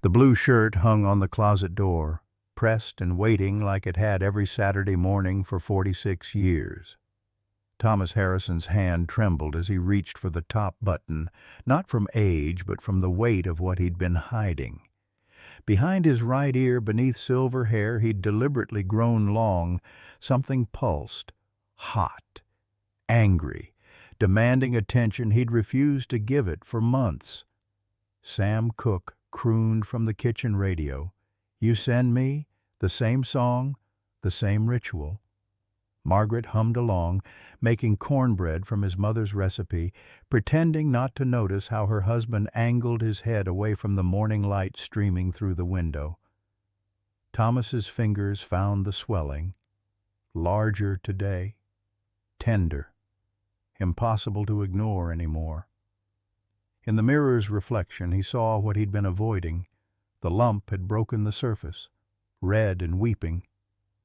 The blue shirt hung on the closet door, pressed and waiting like it had every Saturday morning for 46 years. Thomas Harrison's hand trembled as he reached for the top button, not from age, but from the weight of what he'd been hiding. Behind his right ear, beneath silver hair he'd deliberately grown long, something pulsed, hot, angry, demanding attention he'd refused to give it for months. Sam Cooke crooned from the kitchen radio, "You send me the same song, the same ritual." Margaret hummed along, making cornbread from his mother's recipe, pretending not to notice how her husband angled his head away from the morning light streaming through the window. Thomas's fingers found the swelling, larger today, tender, impossible to ignore anymore. In the mirror's reflection he saw what he'd been avoiding. The lump had broken the surface, red and weeping.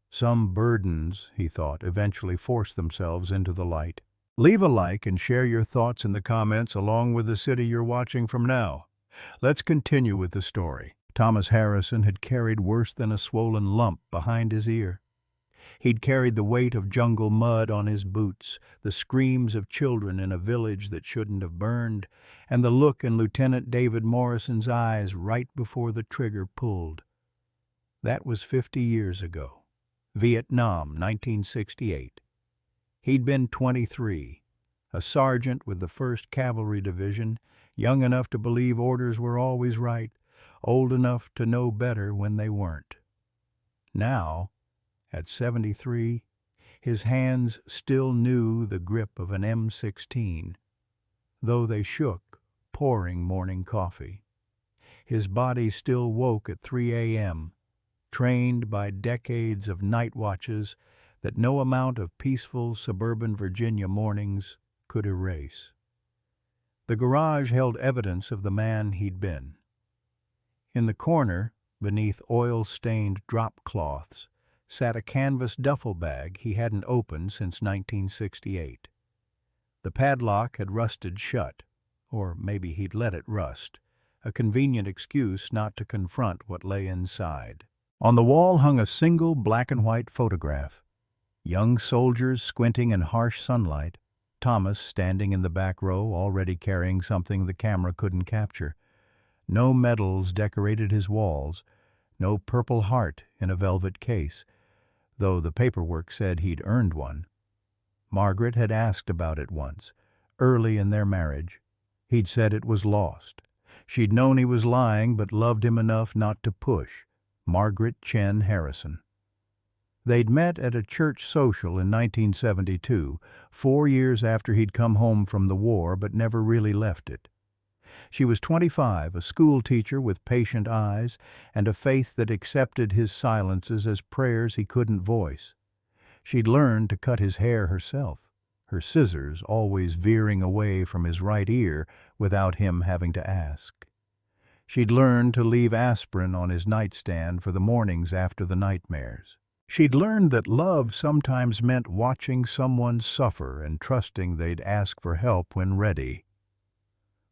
Some burdens, he thought, eventually force themselves into the light. Leave a like and share your thoughts in the comments along with the city you're watching from now. Let's continue with the story. Thomas Harrison had carried worse than a swollen lump behind his ear. He'd carried the weight of jungle mud on his boots, the screams of children in a village that shouldn't have burned, and the look in Lieutenant David Morrison's eyes right before the trigger pulled. That was 50 years ago. Vietnam, 1968. He'd been 23, a sergeant with the 1st Cavalry Division, young enough to believe orders were always right, old enough to know better when they weren't. Now, at 73, his hands still knew the grip of an M16, though they shook, pouring morning coffee. His body still woke at 3 a.m., trained by decades of night watches that no amount of peaceful suburban Virginia mornings could erase. The garage held evidence of the man he'd been. In the corner, beneath oil-stained drop cloths, sat a canvas duffel bag he hadn't opened since 1968. The padlock had rusted shut, or maybe he'd let it rust, a convenient excuse not to confront what lay inside. On the wall hung a single black-and-white photograph. Young soldiers squinting in harsh sunlight, Thomas standing in the back row already carrying something the camera couldn't capture. No medals decorated his walls, no Purple Heart in a velvet case, though the paperwork said he'd earned one. Margaret had asked about it once, early in their marriage. He'd said it was lost. She'd known he was lying but loved him enough not to push. Margaret Chen Harrison. They'd met at a church social in 1972, 4 years after he'd come home from the war but never really left it. She was 25, a school teacher with patient eyes and a faith that accepted his silences as prayers he couldn't voice. She'd learned to cut his hair herself, her scissors always veering away from his right ear without him having to ask. She'd learned to leave aspirin on his nightstand for the mornings after the nightmares. She'd learned that love sometimes meant watching someone suffer and trusting they'd ask for help when ready.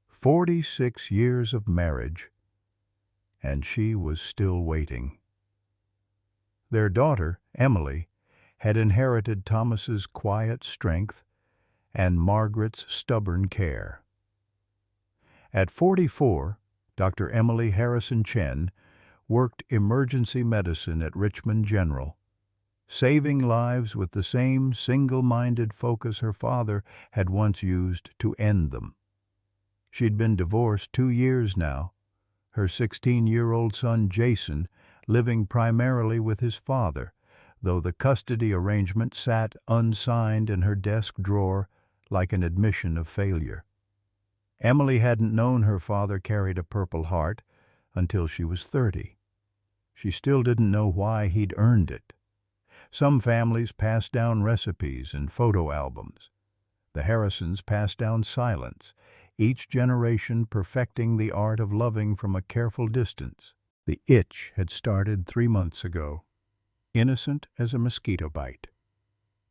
46 years of marriage, and she was still waiting. Their daughter, Emily, had inherited Thomas's quiet strength and Margaret's stubborn care. At 44, Dr. Emily Harrison Chen worked emergency medicine at Richmond General, saving lives with the same single-minded focus her father had once used to end them. She'd been divorced 2 years now, her 16-year-old son Jason living primarily with his father, though the custody arrangement sat unsigned in her desk drawer like an admission of failure. Emily hadn't known her father carried a Purple Heart until she was 30. She still didn't know why he'd earned it. Some families passed down recipes and photo albums. The Harrisons passed down silence, each generation perfecting the art of loving from a careful distance. The itch had started 3 months ago, innocent as a mosquito bite.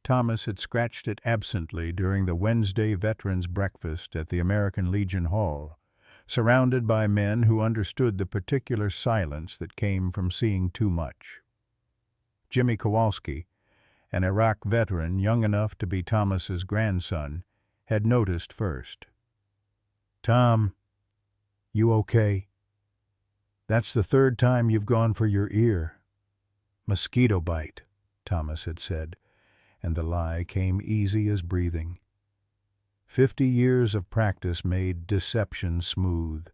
Thomas had scratched it absently during the Wednesday Veterans Breakfast at the American Legion Hall, surrounded by men who understood the particular silence that came from seeing too much. Jimmy Kowalski, an Iraq veteran young enough to be Thomas's grandson, had noticed first. "Tom, you okay? That's the third time you've gone for your ear." "Mosquito bite," Thomas had said, and the lie came easy as breathing. 50 years of practice made deception smooth.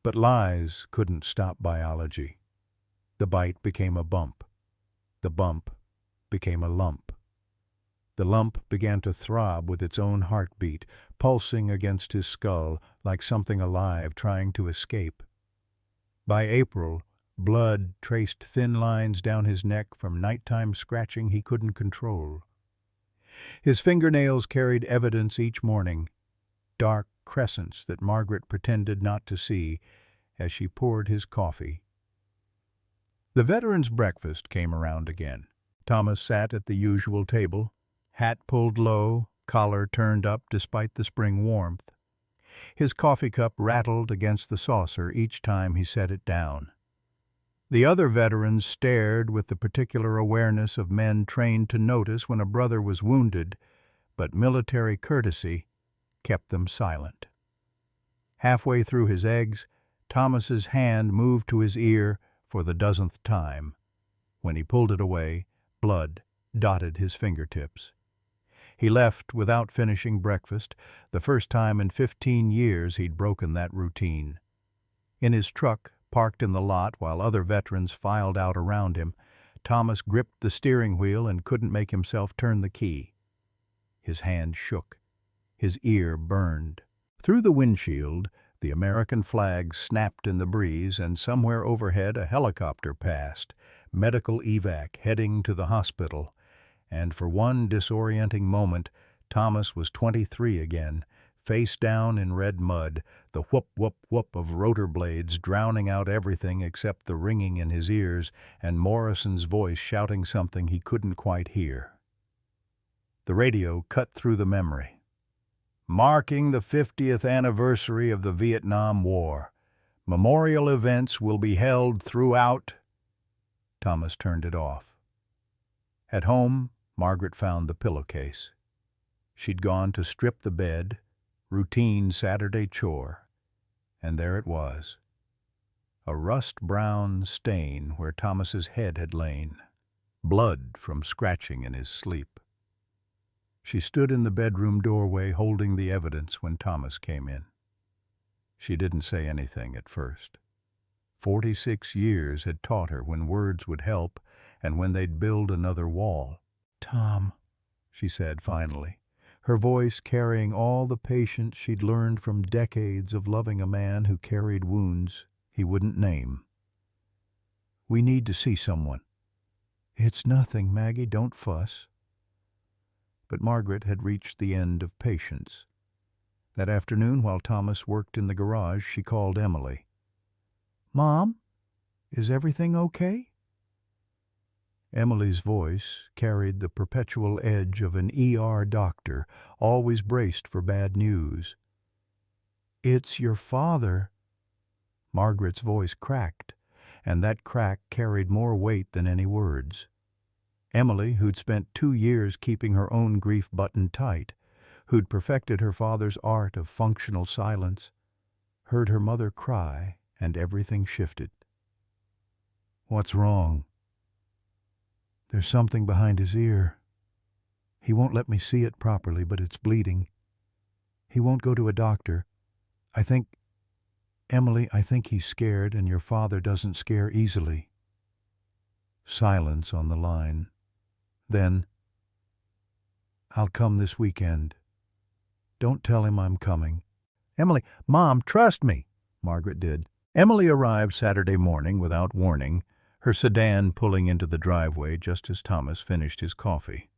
But lies couldn't stop biology. The bite became a bump. The bump became a lump. The lump began to throb with its own heartbeat, pulsing against his skull like something alive trying to escape. By April, blood traced thin lines down his neck from nighttime scratching he couldn't control. His fingernails carried evidence each morning, dark crescents that Margaret pretended not to see as she poured his coffee. The veteran's breakfast came around again. Thomas sat at the usual table, hat pulled low, collar turned up despite the spring warmth. His coffee cup rattled against the saucer each time he set it down. The other veterans stared with the particular awareness of men trained to notice when a brother was wounded, but military courtesy kept them silent. Halfway through his eggs, Thomas's hand moved to his ear for the dozenth time. When he pulled it away, blood dotted his fingertips. He left without finishing breakfast, the first time in 15 years he'd broken that routine. In his truck, parked in the lot while other veterans filed out around him, Thomas gripped the steering wheel and couldn't make himself turn the key. His hand shook. His ear burned. Through the windshield, the American flag snapped in the breeze, and somewhere overhead a helicopter passed, medical evac heading to the hospital. And for one disorienting moment, Thomas was 23 again, face down in red mud, the whoop-whoop-whoop of rotor blades drowning out everything except the ringing in his ears and Morrison's voice shouting something he couldn't quite hear. The radio cut through the memory. "Marking the 50th anniversary of the Vietnam War. Memorial events will be held throughout." Thomas turned it off. At home, Margaret found the pillowcase. She'd gone to strip the bed, routine Saturday chore, and there it was, a rust-brown stain where Thomas's head had lain, blood from scratching in his sleep. She stood in the bedroom doorway holding the evidence when Thomas came in. She didn't say anything at first. 46 years had taught her when words would help and when they'd build another wall. "Tom," she said finally, her voice carrying all the patience she'd learned from decades of loving a man who carried wounds he wouldn't name. "We need to see someone." "It's nothing, Maggie, don't fuss." But Margaret had reached the end of patience. That afternoon, while Thomas worked in the garage, she called Emily. "Mom, is everything okay?" Emily's voice carried the perpetual edge of an ER doctor, always braced for bad news. "It's your father." Margaret's voice cracked, and that crack carried more weight than any words. Emily, who'd spent 2 years keeping her own grief buttoned tight, who'd perfected her father's art of functional silence, heard her mother cry, and everything shifted. "What's wrong?" "There's something behind his ear. He won't let me see it properly, but it's bleeding. He won't go to a doctor. Emily, I think he's scared, and your father doesn't scare easily." Silence on the line. Then, "I'll come this weekend. Don't tell him I'm coming." "Emily, Mom, trust me." Margaret did. Emily arrived Saturday morning without warning, her sedan pulling into the driveway just as Thomas finished his coffee.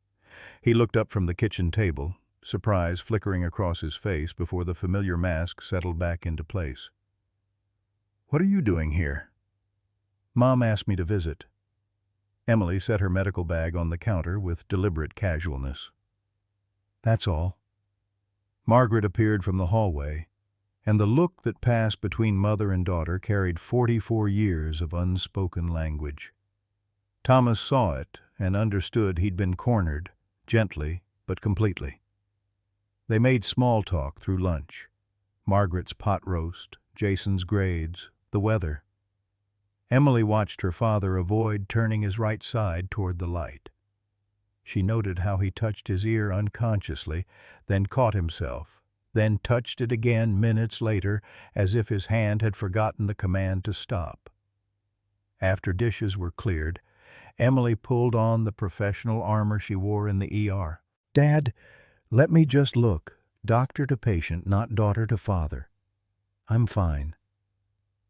He looked up from the kitchen table, surprise flickering across his face before the familiar mask settled back into place. "What are you doing here?" "Mom asked me to visit." Emily set her medical bag on the counter with deliberate casualness. "That's all." Margaret appeared from the hallway, and the look that passed between mother and daughter carried 44 years of unspoken language. Thomas saw it and understood he'd been cornered, gently but completely. They made small talk through lunch. Margaret's pot roast, Jason's grades, the weather. Emily watched her father avoid turning his right side toward the light. She noted how he touched his ear unconsciously, then caught himself, then touched it again minutes later as if his hand had forgotten the command to stop. After dishes were cleared, Emily pulled on the professional armor she wore in the ER. "Dad, let me just look. Doctor to patient, not daughter to father. I'm fine."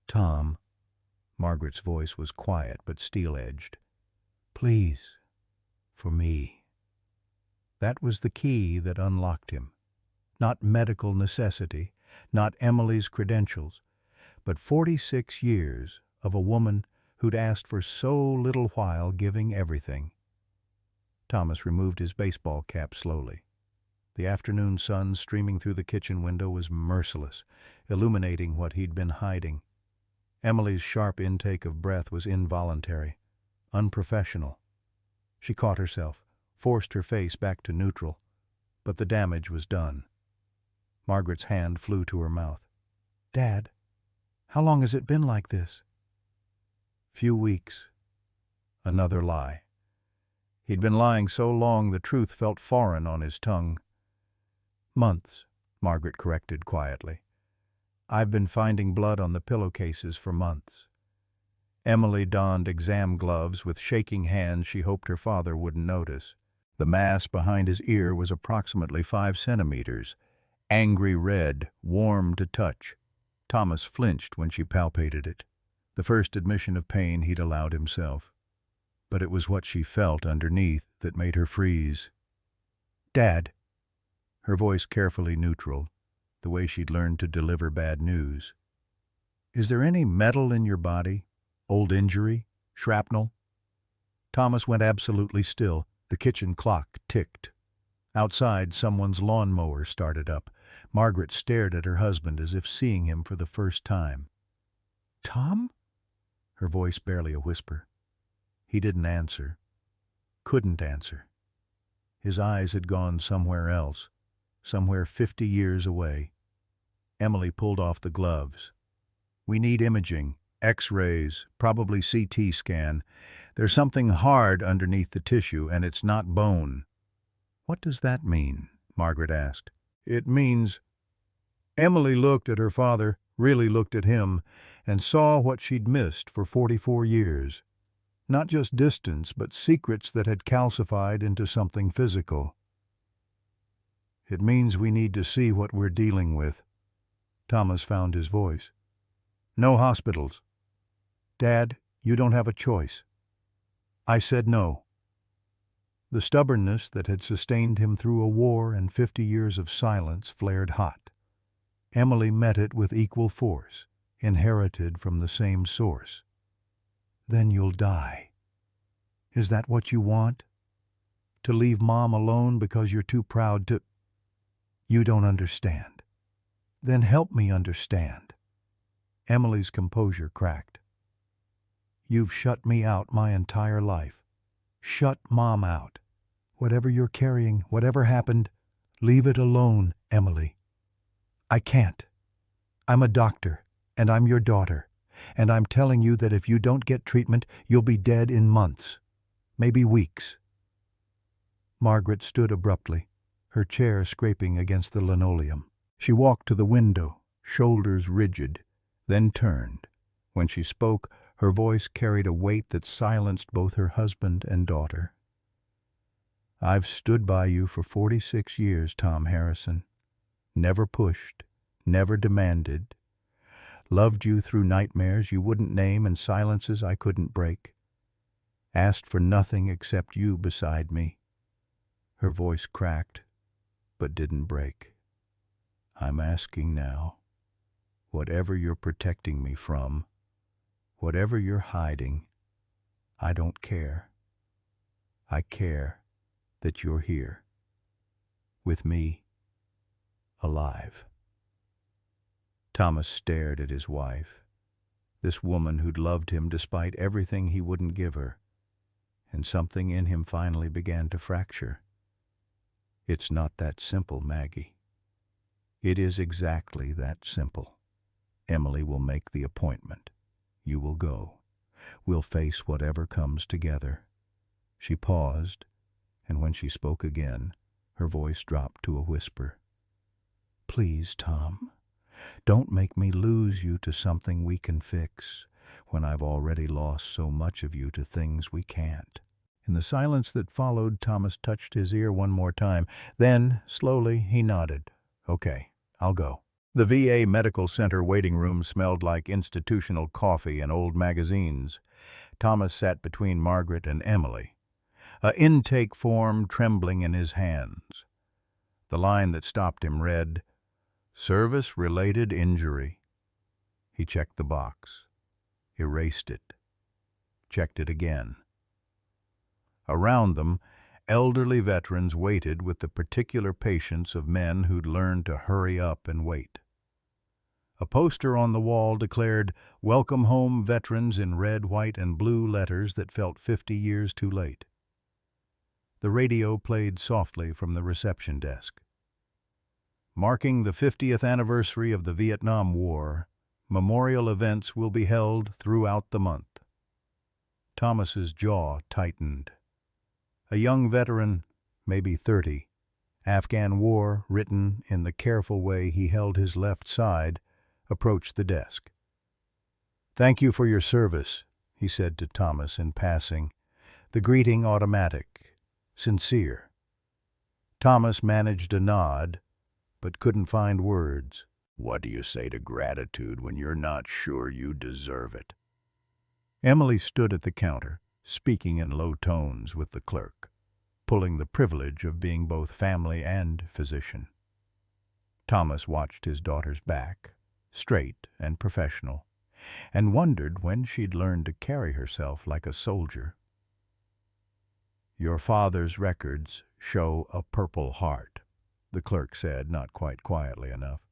"Tom," Margaret's voice was quiet but steel-edged. "Please, for me." That was the key that unlocked him. Not medical necessity, not Emily's credentials, but 46 years of a woman who'd asked for so little while giving everything. Thomas removed his baseball cap slowly. The afternoon sun streaming through the kitchen window was merciless, illuminating what he'd been hiding. Emily's sharp intake of breath was involuntary, unprofessional. She caught herself, forced her face back to neutral, but the damage was done. Margaret's hand flew to her mouth. "Dad, how long has it been like this?" "Few weeks." Another lie. He'd been lying so long the truth felt foreign on his tongue. "Months," Margaret corrected quietly. "I've been finding blood on the pillowcases for months." Emily donned exam gloves with shaking hands she hoped her father wouldn't notice. The mass behind his ear was approximately 5 centimeters, angry red, warm to touch. Thomas flinched when she palpated it, the first admission of pain he'd allowed himself. But it was what she felt underneath that made her freeze. "Dad," her voice carefully neutral, the way she'd learned to deliver bad news. "Is there any metal in your body? Old injury? Shrapnel?" Thomas went absolutely still. The kitchen clock ticked. Outside, someone's lawnmower started up. Margaret stared at her husband as if seeing him for the first time. "Tom?" Her voice barely a whisper. He didn't answer. Couldn't answer. His eyes had gone somewhere else, somewhere 50 years away. Emily pulled off the gloves. "We need imaging, X-rays, probably CT scan. There's something hard underneath the tissue, and it's not bone." "What does that mean?" Margaret asked. "It means—" Emily looked at her father, really looked at him, and saw what she'd missed for 44 years. Not just distance, but secrets that had calcified into something physical. "It means we need to see what we're dealing with." Thomas found his voice. "No hospitals." "Dad, you don't have a choice." "I said no." The stubbornness that had sustained him through a war and 50 years of silence flared hot. Emily met it with equal force, inherited from the same source. "Then you'll die. Is that what you want? To leave Mom alone because you're too proud to—" "You don't understand." "Then help me understand." Emily's composure cracked. "You've shut me out my entire life. Shut Mom out. Whatever you're carrying, whatever happened, leave it alone, Emily." "I can't. I'm a doctor, and I'm your daughter, and I'm telling you that if you don't get treatment, you'll be dead in months, maybe weeks." Margaret stood abruptly, her chair scraping against the linoleum. She walked to the window, shoulders rigid, then turned. When she spoke, her voice carried a weight that silenced both her husband and daughter. "I've stood by you for 46 years, Tom Harrison. Never pushed, never demanded. Loved you through nightmares you wouldn't name and silences I couldn't break. Asked for nothing except you beside me." Her voice cracked, but didn't break. "I'm asking now, whatever you're protecting me from, whatever you're hiding, I don't care. I care that you're here, with me, alive." Thomas stared at his wife, this woman who'd loved him despite everything he wouldn't give her, and something in him finally began to fracture. It's not that simple, Maggie. It is exactly that simple. Emily will make the appointment. You will go. We'll face whatever comes together. She paused, and when she spoke again, her voice dropped to a whisper. Please, Tom, don't make me lose you to something we can fix when I've already lost so much of you to things we can't. In the silence that followed, Thomas touched his ear one more time. Then, slowly, he nodded. Okay, I'll go. The VA Medical Center waiting room smelled like institutional coffee and old magazines. Thomas sat between Margaret and Emily, an intake form trembling in his hands. The line that stopped him read, "Service-related injury." He checked the box, erased it, checked it again. Around them, elderly veterans waited with the particular patience of men who'd learned to hurry up and wait. A poster on the wall declared, "Welcome home, veterans," in red, white, and blue letters that felt 50 years too late. The radio played softly from the reception desk. Marking the 50th anniversary of the Vietnam War, memorial events will be held throughout the month. Thomas's jaw tightened. A young veteran, maybe 30, Afghan War written in the careful way he held his left side, approached the desk. "Thank you for your service," he said to Thomas in passing, the greeting automatic, sincere. Thomas managed a nod, but couldn't find words. What do you say to gratitude when you're not sure you deserve it? Emily stood at the counter, speaking in low tones with the clerk, pulling the privilege of being both family and physician. Thomas watched his daughter's back, straight and professional, and wondered when she'd learn to carry herself like a soldier. "Your father's records show a Purple Heart," the clerk said, not quite quietly enough.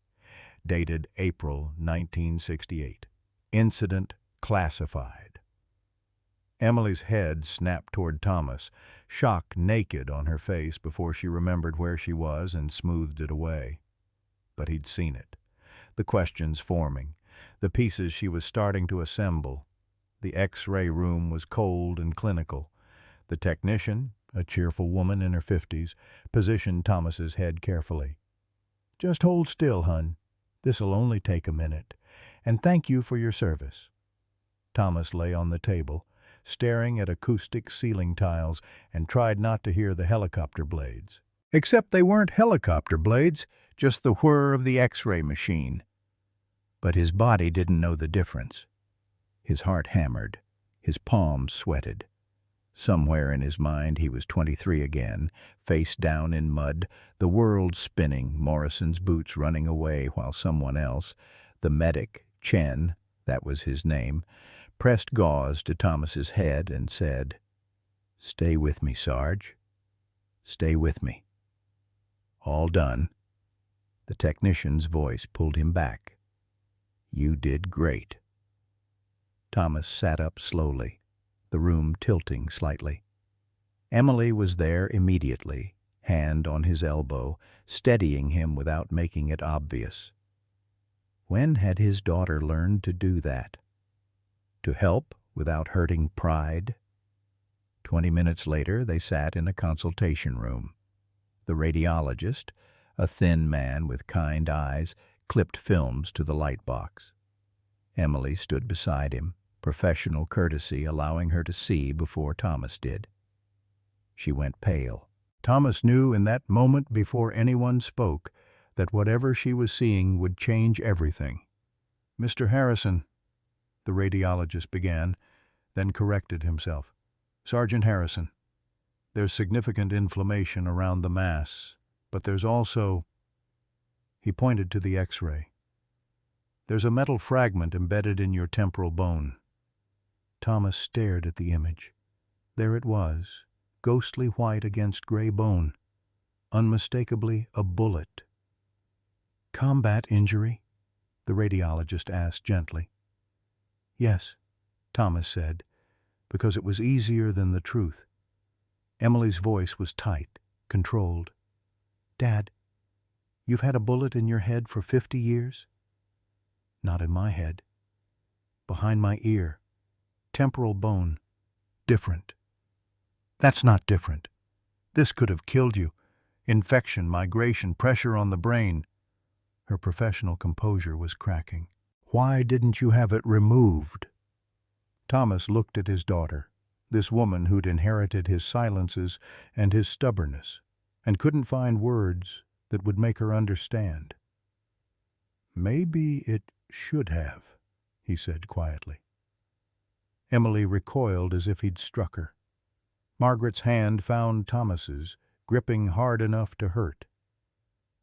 "Dated April 1968. Incident classified." Emily's head snapped toward Thomas, shock naked on her face before she remembered where she was and smoothed it away. But he'd seen it. The questions forming, the pieces she was starting to assemble. The X-ray room was cold and clinical. The technician, a cheerful woman in her 50s, positioned Thomas's head carefully. "Just hold still, hun. This'll only take a minute. And thank you for your service." Thomas lay on the table, staring at acoustic ceiling tiles, and tried not to hear the helicopter blades. Except they weren't helicopter blades, just the whir of the X-ray machine. But his body didn't know the difference. His heart hammered, his palms sweated. Somewhere in his mind he was 23 again, face down in mud, the world spinning, Morrison's boots running away while someone else, the medic, Chen, that was his name, pressed gauze to Thomas's head and said, "Stay with me, Sarge. Stay with me." All done. The technician's voice pulled him back. "You did great." Thomas sat up slowly, the room tilting slightly. Emily was there immediately, hand on his elbow, steadying him without making it obvious. When had his daughter learned to do that? To help without hurting pride? 20 minutes later, they sat in a consultation room. The radiologist, a thin man with kind eyes, clipped films to the light box. Emily stood beside him, professional courtesy allowing her to see before Thomas did. She went pale. Thomas knew in that moment before anyone spoke that whatever she was seeing would change everything. "Mr. Harrison," the radiologist began, then corrected himself. "Sergeant Harrison, there's significant inflammation around the mass, but there's also—" He pointed to the X-ray. "There's a metal fragment embedded in your temporal bone." Thomas stared at the image. There it was, ghostly white against gray bone, unmistakably a bullet. "Combat injury?" the radiologist asked gently. Yes, Thomas said, because it was easier than the truth. Emily's voice was tight, controlled. Dad, you've had a bullet in your head for 50 years? Not in my head. Behind my ear. Temporal bone. Different. That's not different. This could have killed you. Infection, migration, pressure on the brain. Her professional composure was cracking. Why didn't you have it removed? Thomas looked at his daughter, this woman who'd inherited his silences and his stubbornness, and couldn't find words that would make her understand. Maybe it should have, he said quietly. Emily recoiled as if he'd struck her. Margaret's hand found Thomas's, gripping hard enough to hurt.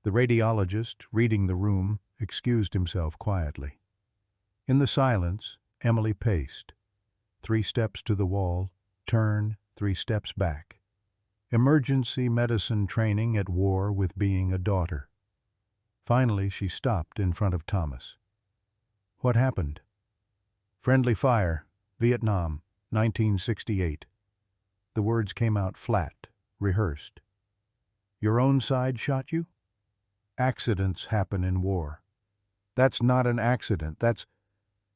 The radiologist, reading the room, excused himself quietly. In the silence, Emily paced. 3 steps to the wall, turn, 3 steps back. Emergency medicine training at war with being a daughter. Finally, she stopped in front of Thomas. What happened? Friendly fire, Vietnam, 1968. The words came out flat, rehearsed. Your own side shot you? Accidents happen in war. That's not an accident, that's...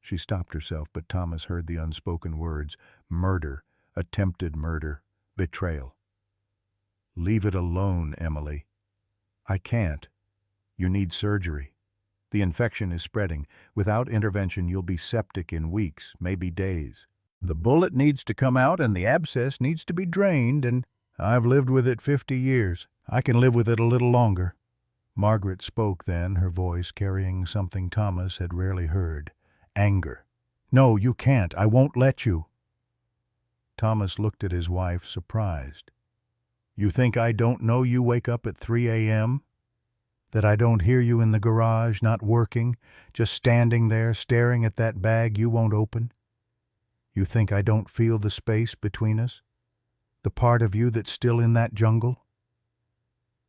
She stopped herself, but Thomas heard the unspoken words, murder, attempted murder, betrayal. Leave it alone, Emily. I can't. You need surgery. The infection is spreading. Without intervention, you'll be septic in weeks, maybe days. The bullet needs to come out and the abscess needs to be drained, and I've lived with it 50 years. I can live with it a little longer. Margaret spoke then, her voice carrying something Thomas had rarely heard. Anger. No, you can't. I won't let you. Thomas looked at his wife, surprised. You think I don't know you wake up at 3 a.m.? That I don't hear you in the garage, not working, just standing there staring at that bag you won't open? You think I don't feel the space between us? The part of you that's still in that jungle?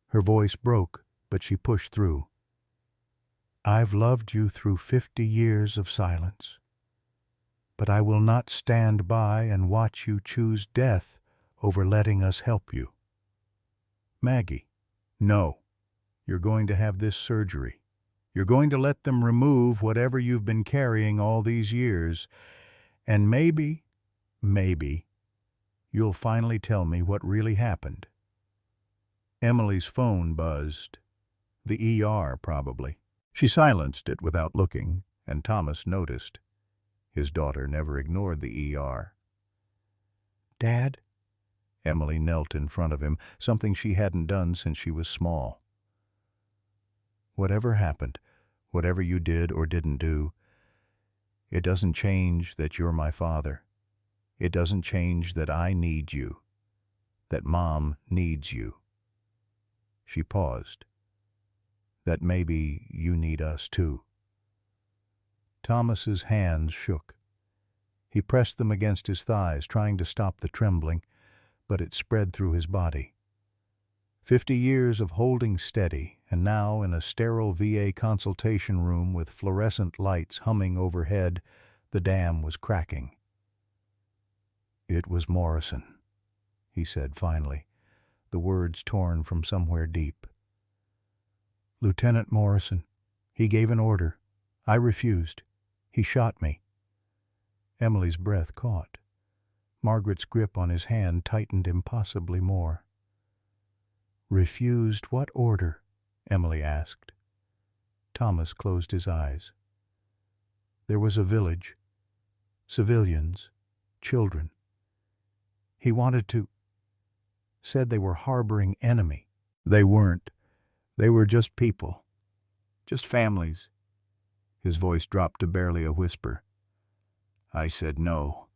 Her voice broke, but she pushed through. I've loved you through 50 years of silence, but I will not stand by and watch you choose death over letting us help you. Maggie, no. You're going to have this surgery. You're going to let them remove whatever you've been carrying all these years, and maybe, you'll finally tell me what really happened. Emily's phone buzzed. The ER, probably. She silenced it without looking, and Thomas noticed. His daughter never ignored the ER. Dad? Emily knelt in front of him, something she hadn't done since she was small. Whatever happened, whatever you did or didn't do, it doesn't change that you're my father. It doesn't change that I need you, that Mom needs you. She paused. That maybe you need us too. Thomas's hands shook. He pressed them against his thighs, trying to stop the trembling, but it spread through his body. 50 years of holding steady, and now in a sterile VA consultation room with fluorescent lights humming overhead, the dam was cracking. It was Morrison, he said finally, the words torn from somewhere deep. Lieutenant Morrison. He gave an order. I refused. He shot me. Emily's breath caught. Margaret's grip on his hand tightened impossibly more. Refused what order? Emily asked. Thomas closed his eyes. There was a village. Civilians. Children. He wanted to... Said they were harboring enemy. They weren't. They were just people. Just families. His voice dropped to barely a whisper. I said no.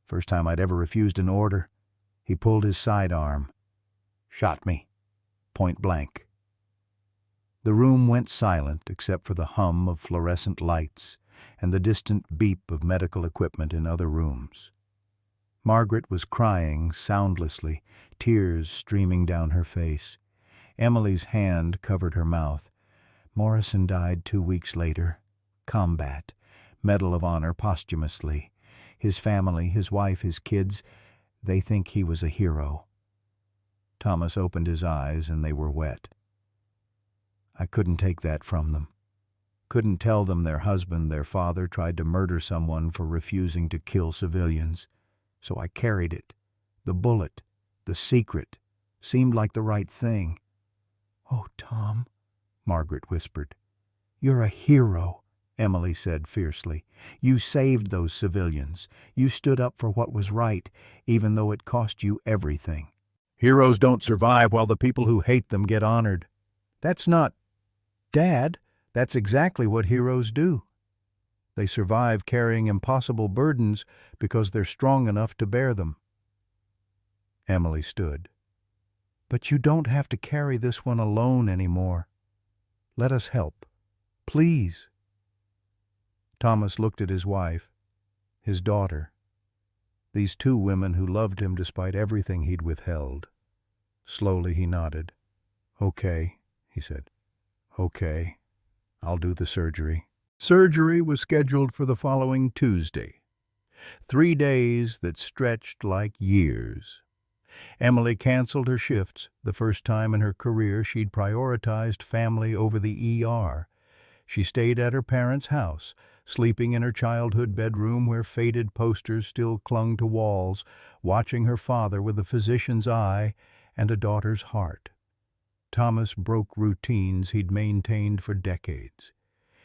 First time I'd ever refused an order. He pulled his sidearm. Shot me. Point blank. The room went silent except for the hum of fluorescent lights and the distant beep of medical equipment in other rooms. Margaret was crying soundlessly, tears streaming down her face. Emily's hand covered her mouth. Morrison died 2 weeks later. combat, Medal of Honor posthumously. His family, his wife, his kids, they think he was a hero. Thomas opened his eyes and they were wet. I couldn't take that from them. Couldn't tell them their husband, their father, tried to murder someone for refusing to kill civilians. So I carried it. The bullet, the secret, seemed like the right thing. "Oh, Tom," Margaret whispered. "You're a hero," Emily said fiercely. "You saved those civilians. You stood up for what was right, even though it cost you everything." "Heroes don't survive while the people who hate them get honored." "That's not—" "Dad, that's exactly what heroes do. They survive carrying impossible burdens because they're strong enough to bear them." Emily stood. "But you don't have to carry this one alone anymore. Let us help. Please." Thomas looked at his wife, his daughter, these two women who loved him despite everything he'd withheld. Slowly he nodded. "Okay," he said. "Okay, I'll do the surgery." Surgery was scheduled for the following Tuesday. 3 days that stretched like years. Emily canceled her shifts, the first time in her career she'd prioritized family over the ER. She stayed at her parents' house, sleeping in her childhood bedroom where faded posters still clung to walls, watching her father with a physician's eye and a daughter's heart. Thomas broke routines he'd maintained for decades.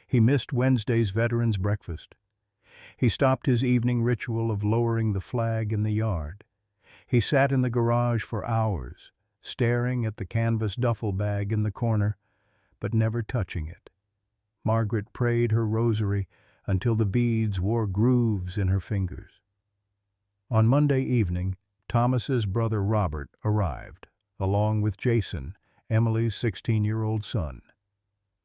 He missed Wednesday's veterans' breakfast. He stopped his evening ritual of lowering the flag in the yard. He sat in the garage for hours, staring at the canvas duffel bag in the corner, but never touching it. Margaret prayed her rosary until the beads wore grooves in her fingers. On Monday evening, Thomas's brother Robert arrived, along with Jason, Emily's 16-year-old son.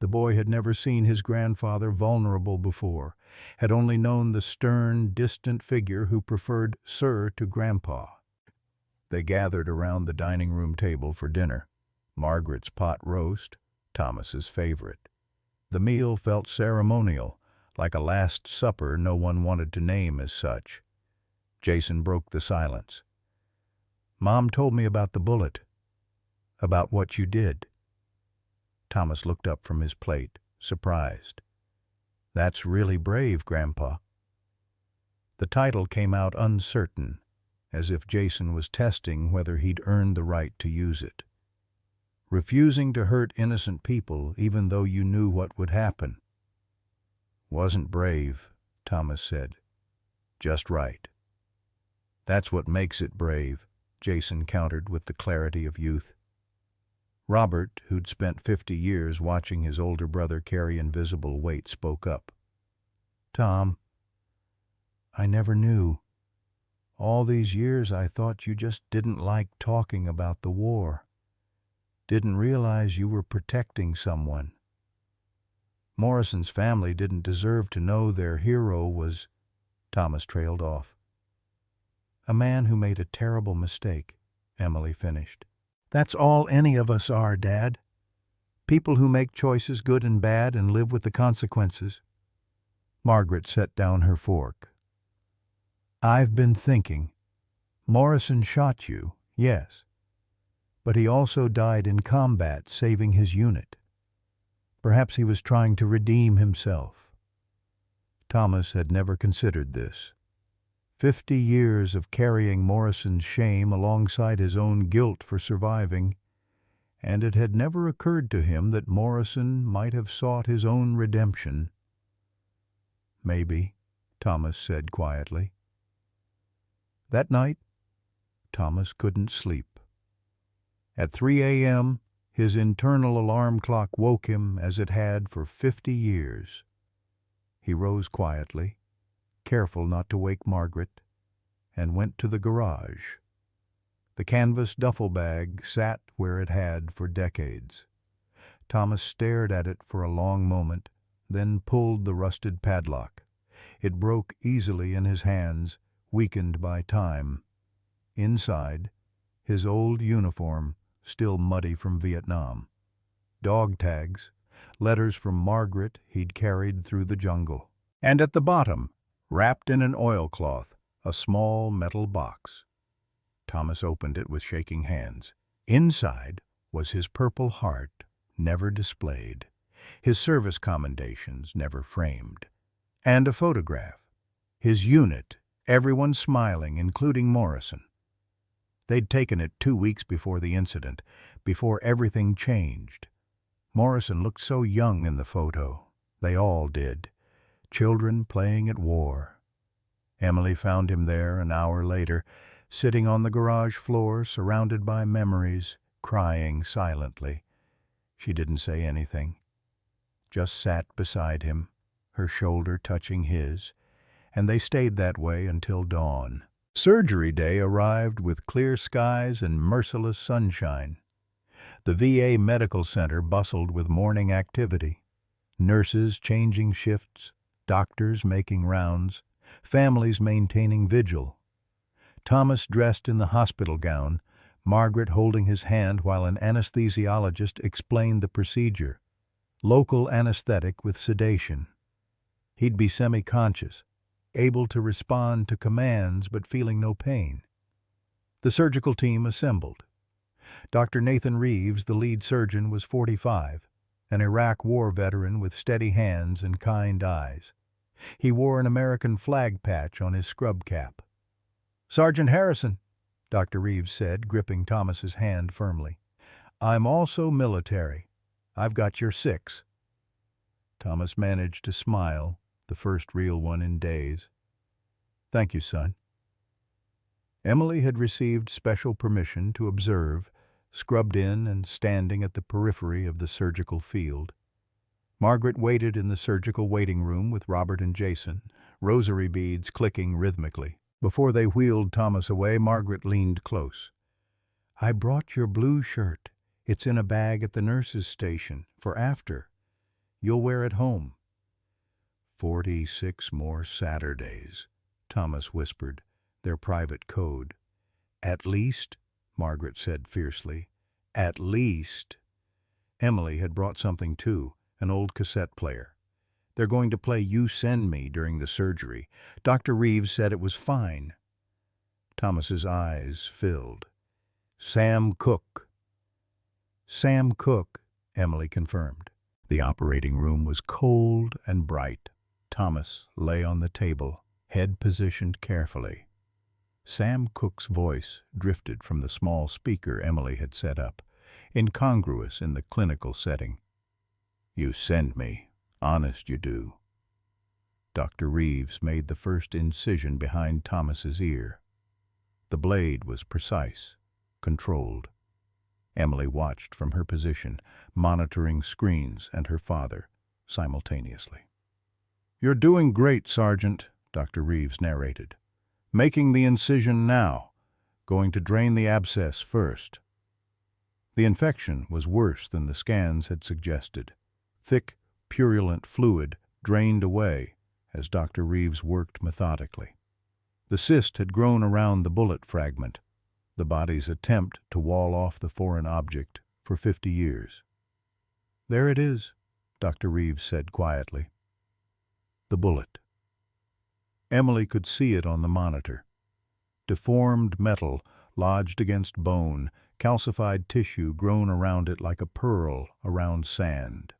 The boy had never seen his grandfather vulnerable before, had only known the stern, distant figure who preferred Sir to Grandpa. They gathered around the dining room table for dinner, Margaret's pot roast, Thomas's favorite. The meal felt ceremonial, like a last supper no one wanted to name as such. Jason broke the silence. "Mom told me about the bullet, about what you did." Thomas looked up from his plate, surprised. "That's really brave, Grandpa." The title came out uncertain, as if Jason was testing whether he'd earned the right to use it. "Refusing to hurt innocent people even though you knew what would happen." "Wasn't brave," Thomas said. "Just right." "That's what makes it brave," Jason countered with the clarity of youth. Robert, who'd spent 50 years watching his older brother carry invisible weight, spoke up. "Tom, I never knew. All these years I thought you just didn't like talking about the war. Didn't realize you were protecting someone. Morrison's family didn't deserve to know their hero was—" Thomas trailed off. "A man who made a terrible mistake," Emily finished. "That's all any of us are, Dad. People who make choices good and bad and live with the consequences." Margaret set down her fork. "I've been thinking. Morrison shot you, yes. But he also died in combat saving his unit. Perhaps he was trying to redeem himself." Thomas had never considered this. 50 years of carrying Morrison's shame alongside his own guilt for surviving, and it had never occurred to him that Morrison might have sought his own redemption. "Maybe," Thomas said quietly. That night, Thomas couldn't sleep. At 3 a.m., his internal alarm clock woke him as it had for 50 years. He rose quietly, careful not to wake Margaret, and went to the garage. The canvas duffel bag sat where it had for decades. Thomas stared at it for a long moment, then pulled the rusted padlock. It broke easily in his hands, weakened by time. Inside, his old uniform, still muddy from Vietnam. Dog tags, letters from Margaret he'd carried through the jungle. And at the bottom, wrapped in an oilcloth, a small metal box. Thomas opened it with shaking hands. Inside was his Purple Heart, never displayed, his service commendations never framed, and a photograph. His unit, everyone smiling, including Morrison. They'd taken it 2 weeks before the incident, before everything changed. Morrison looked so young in the photo. They all did. Children playing at war. Emily found him there an hour later, sitting on the garage floor, surrounded by memories, crying silently. She didn't say anything, just sat beside him, her shoulder touching his, and they stayed that way until dawn. Surgery day arrived with clear skies and merciless sunshine. The VA Medical Center bustled with morning activity. Nurses changing shifts, doctors making rounds, families maintaining vigil. Thomas dressed in the hospital gown, Margaret holding his hand while an anesthesiologist explained the procedure. Local anesthetic with sedation. He'd be semi-conscious, able to respond to commands but feeling no pain. The surgical team assembled. Dr. Nathan Reeves, the lead surgeon, was 45, an Iraq war veteran with steady hands and kind eyes. He wore an American flag patch on his scrub cap. "Sergeant Harrison," Dr. Reeves said, gripping Thomas's hand firmly. "I'm also military. I've got your 6. Thomas managed to smile, the first real one in days. "Thank you, son." Emily had received special permission to observe, scrubbed in and standing at the periphery of the surgical field. Margaret waited in the surgical waiting room with Robert and Jason, rosary beads clicking rhythmically. Before they wheeled Thomas away, Margaret leaned close. "I brought your blue shirt. It's in a bag at the nurse's station, for after. You'll wear it home." 46 more Saturdays, Thomas whispered, their private code. "At least," Margaret said fiercely. "At least." Emily had brought something too, an old cassette player. "They're going to play You Send Me during the surgery. Dr. Reeves said it was fine." Thomas's eyes filled. "Sam Cooke." "Sam Cooke," Emily confirmed. The operating room was cold and bright. Thomas lay on the table, head positioned carefully. Sam Cooke's voice drifted from the small speaker Emily had set up, incongruous in the clinical setting. "You send me. Honest you do." Dr. Reeves made the first incision behind Thomas's ear. The blade was precise, controlled. Emily watched from her position, monitoring screens and her father simultaneously. "You're doing great, Sergeant," Dr. Reeves narrated. "Making the incision now. Going to drain the abscess first." The infection was worse than the scans had suggested. Thick, purulent fluid drained away as Dr. Reeves worked methodically. The cyst had grown around the bullet fragment, the body's attempt to wall off the foreign object for 50 years. "There it is," Dr. Reeves said quietly. The bullet. Emily could see it on the monitor. Deformed metal lodged against bone, calcified tissue grown around it like a pearl around sand.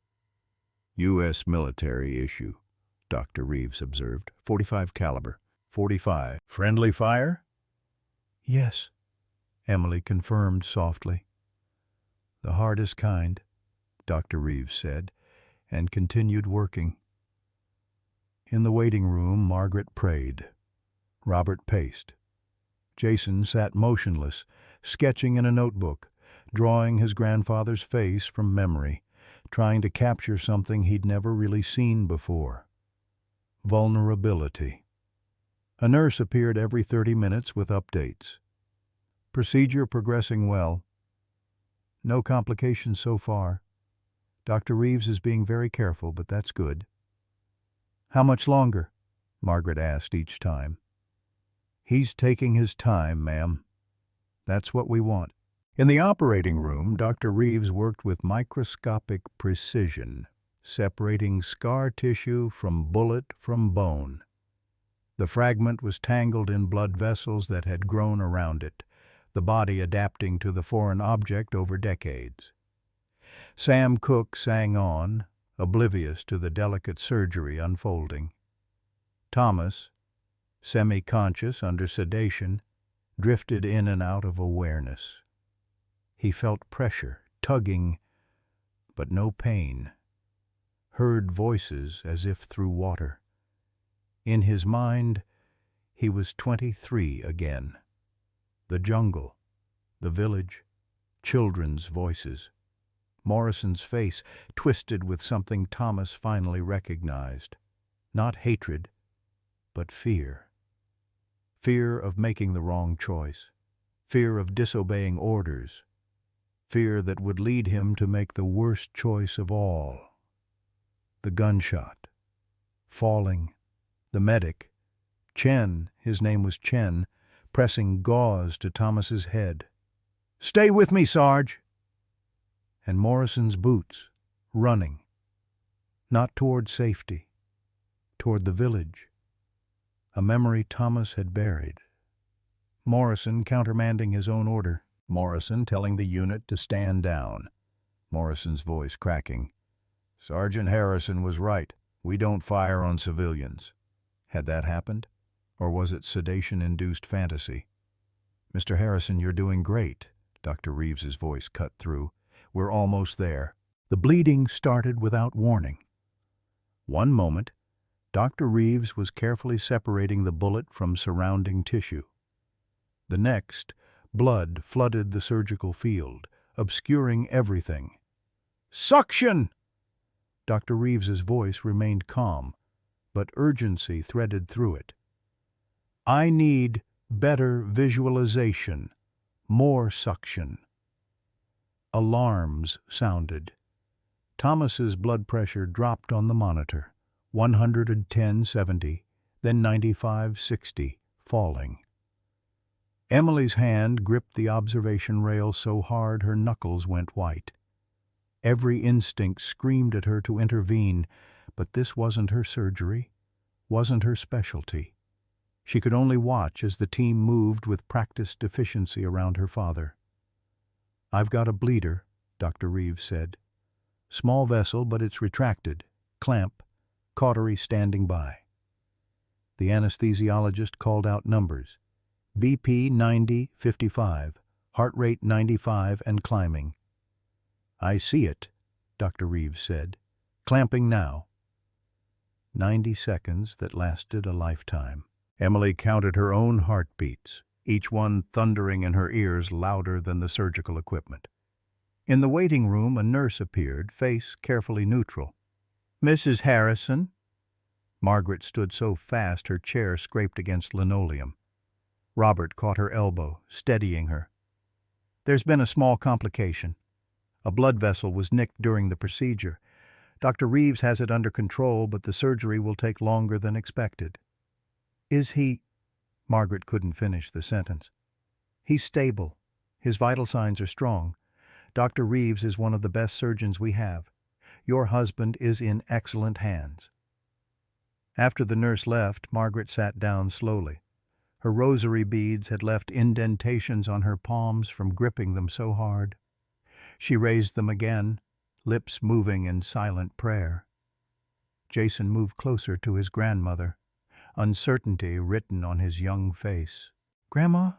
"U.S. military issue," Dr. Reeves observed. ".45 caliber. 45. Friendly fire?" "Yes," Emily confirmed softly. "The hardest kind," Dr. Reeves said, and continued working. In the waiting room, Margaret prayed. Robert paced. Jason sat motionless, sketching in a notebook, drawing his grandfather's face from memory, trying to capture something he'd never really seen before. Vulnerability. A nurse appeared every 30 minutes with updates. "Procedure progressing well. No complications so far. Dr. Reeves is being very careful, but that's good." "How much longer?" Margaret asked each time. "He's taking his time, ma'am. That's what we want." In the operating room, Dr. Reeves worked with microscopic precision, separating scar tissue from bullet from bone. The fragment was tangled in blood vessels that had grown around it, the body adapting to the foreign object over decades. Sam Cooke sang on, oblivious to the delicate surgery unfolding. Thomas, semi-conscious under sedation, drifted in and out of awareness. He felt pressure, tugging, but no pain. Heard voices as if through water. In his mind, he was 23 again. The jungle, the village, children's voices. Morrison's face twisted with something Thomas finally recognized. Not hatred, but fear. Fear of making the wrong choice. Fear of disobeying orders. Fear that would lead him to make the worst choice of all. The gunshot. Falling. The medic. Chen, his name was Chen, pressing gauze to Thomas's head. "Stay with me, Sarge!" And Morrison's boots, running. Not toward safety. Toward the village. A memory Thomas had buried. Morrison countermanding his own order. Morrison telling the unit to stand down. Morrison's voice cracking. "Sergeant Harrison was right. We don't fire on civilians." Had that happened? Or was it sedation-induced fantasy? "Mr. Harrison, you're doing great," Dr. Reeves's voice cut through. "We're almost there." The bleeding started without warning. One moment, Dr. Reeves was carefully separating the bullet from surrounding tissue. The next, blood flooded the surgical field, obscuring everything. "Suction!" Dr. Reeves's voice remained calm, but urgency threaded through it. "I need better visualization, more suction." Alarms sounded. Thomas's blood pressure dropped on the monitor, 110/70, then 95/60, falling. Emily's hand gripped the observation rail so hard her knuckles went white. Every instinct screamed at her to intervene, but this wasn't her surgery, wasn't her specialty. She could only watch as the team moved with practiced efficiency around her father. "I've got a bleeder," Dr. Reeves said. "Small vessel, but it's retracted. Clamp. Cautery standing by." The anesthesiologist called out numbers. BP 90/55, heart rate 95 and climbing. "I see it," Dr. Reeves said. "Clamping now." 90 seconds that lasted a lifetime. Emily counted her own heartbeats, each one thundering in her ears louder than the surgical equipment. In the waiting room, a nurse appeared, face carefully neutral. "Mrs. Harrison?" Margaret stood so fast her chair scraped against linoleum. Robert caught her elbow, steadying her. "There's been a small complication. A blood vessel was nicked during the procedure. Dr. Reeves has it under control, but the surgery will take longer than expected." "Is he—" Margaret couldn't finish the sentence. "He's stable. His vital signs are strong. Dr. Reeves is one of the best surgeons we have. Your husband is in excellent hands." After the nurse left, Margaret sat down slowly. Her rosary beads had left indentations on her palms from gripping them so hard. She raised them again, lips moving in silent prayer. Jason moved closer to his grandmother, uncertainty written on his young face. "Grandma,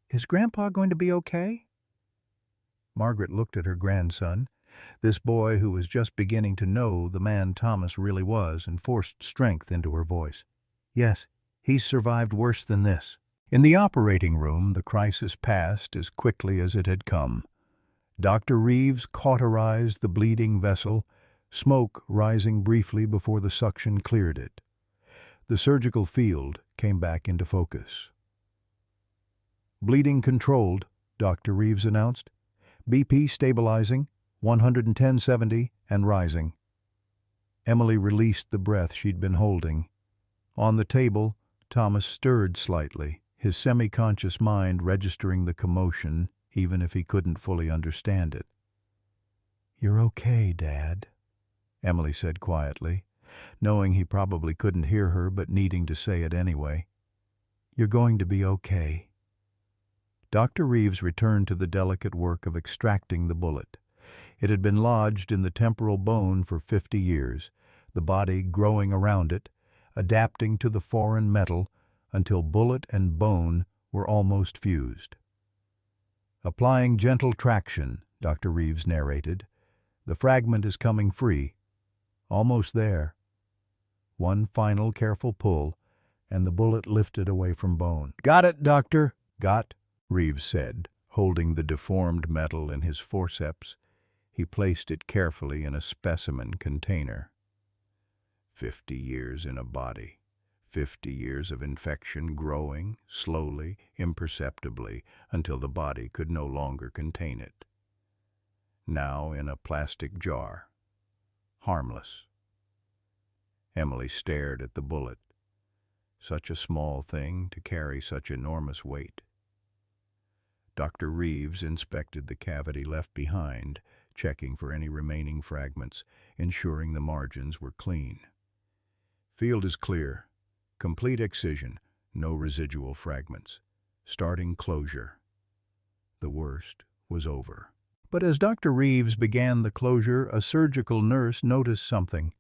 is Grandpa going to be okay?" Margaret looked at her grandson, this boy who was just beginning to know the man Thomas really was, and forced strength into her voice. "Yes, he's survived worse than this." In the operating room, the crisis passed as quickly as it had come. Dr. Reeves cauterized the bleeding vessel, smoke rising briefly before the suction cleared it. The surgical field came back into focus. "Bleeding controlled," Dr. Reeves announced. "BP stabilizing, 110/70 and rising." Emily released the breath she'd been holding. On the table, Thomas stirred slightly, his semi-conscious mind registering the commotion. even if he couldn't fully understand it. "You're okay, Dad," Emily said quietly, knowing he probably couldn't hear her but needing to say it anyway. "You're going to be okay." Dr. Reeves returned to the delicate work of extracting the bullet. It had been lodged in the temporal bone for 50 years, the body growing around it, adapting to the foreign metal until bullet and bone were almost fused. "Applying gentle traction," Dr. Reeves narrated. "The fragment is coming free. Almost there." One final careful pull, and the bullet lifted away from bone. "Got it, Doctor." "Got," Reeves said, holding the deformed metal in his forceps. He placed it carefully in a specimen container. 50 years in a body. 50 years of infection growing, slowly, imperceptibly, until the body could no longer contain it. Now in a plastic jar. Harmless. Emily stared at the bullet. Such a small thing to carry such enormous weight. Dr. Reeves inspected the cavity left behind, checking for any remaining fragments, ensuring the margins were clean. "Field is clear. Complete excision. No residual fragments. Starting closure." The worst was over. But as Dr. Reeves began the closure, a surgical nurse noticed something.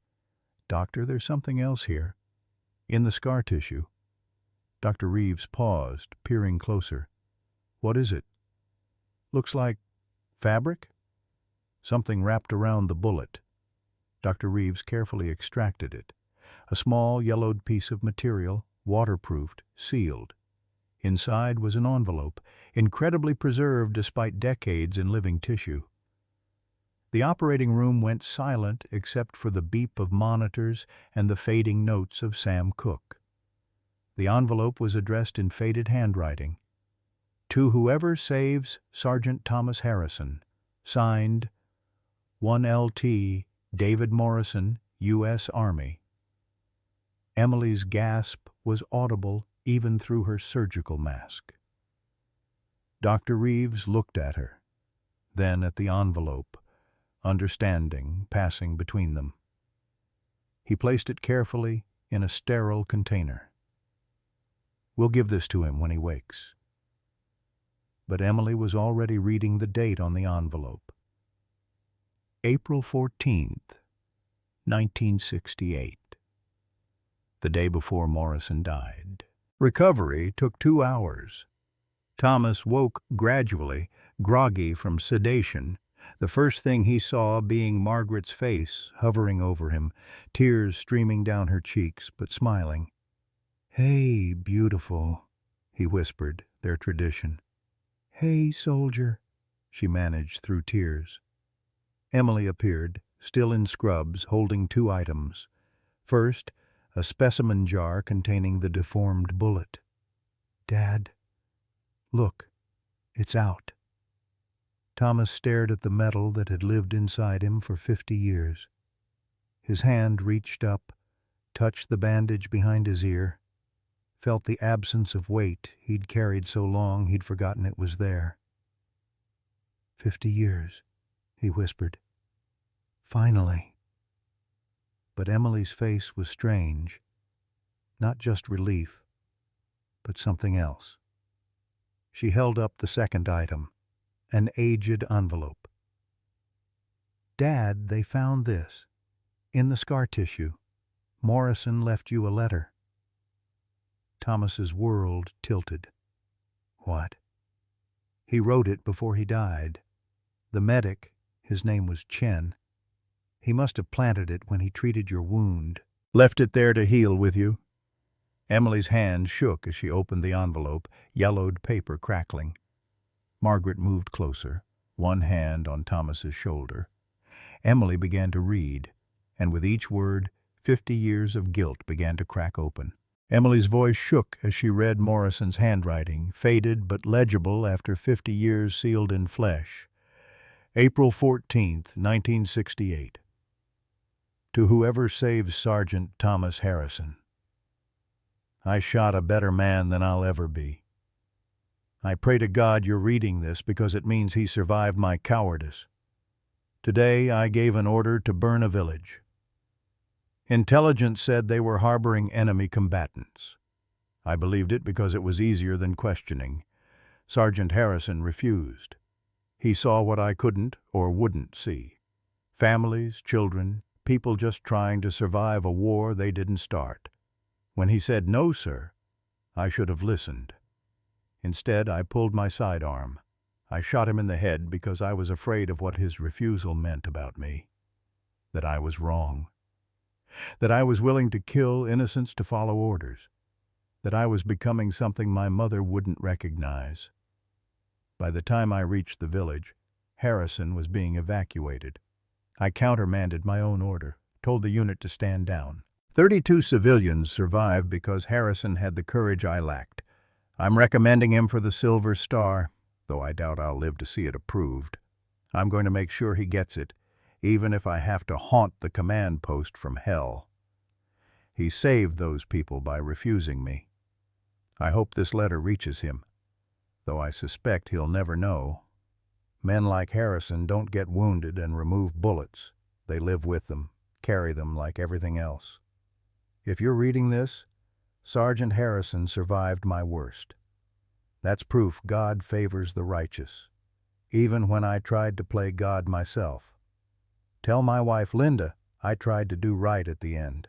"Doctor, there's something else here. In the scar tissue." Dr. Reeves paused, peering closer. "What is it?" "Looks like fabric?" "Something wrapped around the bullet." Dr. Reeves carefully extracted it. A small yellowed piece of material, waterproofed, sealed. Inside was an envelope, incredibly preserved despite decades in living tissue. The operating room went silent except for the beep of monitors and the fading notes of Sam Cooke. The envelope was addressed in faded handwriting. "To whoever saves Sergeant Thomas Harrison. Signed, 1LT David Morrison, U.S. Army." Emily's gasp was audible even through her surgical mask. Dr. Reeves looked at her, then at the envelope, understanding passing between them. He placed it carefully in a sterile container. "We'll give this to him when he wakes." But Emily was already reading the date on the envelope. April 14th, 1968. The day before Morrison died. Recovery took 2 hours. Thomas woke gradually, groggy from sedation, the first thing he saw being Margaret's face hovering over him, tears streaming down her cheeks, but smiling. "Hey, beautiful," he whispered, their tradition. "Hey, soldier," she managed through tears. Emily appeared, still in scrubs, holding 2 items. First, a specimen jar containing the deformed bullet. "Dad, look, it's out." Thomas stared at the metal that had lived inside him for 50 years. His hand reached up, touched the bandage behind his ear, felt the absence of weight he'd carried so long he'd forgotten it was there. 50 years, he whispered. "Finally." But Emily's face was strange. Not just relief, but something else. She held up the second item, an aged envelope. "Dad, they found this. In the scar tissue. Morrison left you a letter." Thomas's world tilted. "What?" "He wrote it before he died. The medic, his name was Chen. He must have planted it when he treated your wound. Left it there to heal with you." Emily's hand shook as she opened the envelope, yellowed paper crackling. Margaret moved closer, one hand on Thomas's shoulder. Emily began to read, and with each word, 50 years of guilt began to crack open. Emily's voice shook as she read Morrison's handwriting, faded but legible after 50 years sealed in flesh. April 14th, 1968. To whoever saves Sergeant Thomas Harrison. I shot a better man than I'll ever be. I pray to God you're reading this because it means he survived my cowardice. Today I gave an order to burn a village. Intelligence said they were harboring enemy combatants. I believed it because it was easier than questioning. Sergeant Harrison refused. He saw what I couldn't or wouldn't see. Families, children, people just trying to survive a war they didn't start. When he said, "No, sir," I should have listened. Instead, I pulled my sidearm. I shot him in the head because I was afraid of what his refusal meant about me. That I was wrong. That I was willing to kill innocents to follow orders. That I was becoming something my mother wouldn't recognize. By the time I reached the village, Harrison was being evacuated. I countermanded my own order, told the unit to stand down. 32 civilians survived because Harrison had the courage I lacked. I'm recommending him for the Silver Star, though I doubt I'll live to see it approved. I'm going to make sure he gets it, even if I have to haunt the command post from hell. He saved those people by refusing me. I hope this letter reaches him, though I suspect he'll never know. Men like Harrison don't get wounded and remove bullets. They live with them, carry them like everything else. If you're reading this, Sergeant Harrison survived my worst. That's proof God favors the righteous, even when I tried to play God myself. Tell my wife Linda I tried to do right at the end.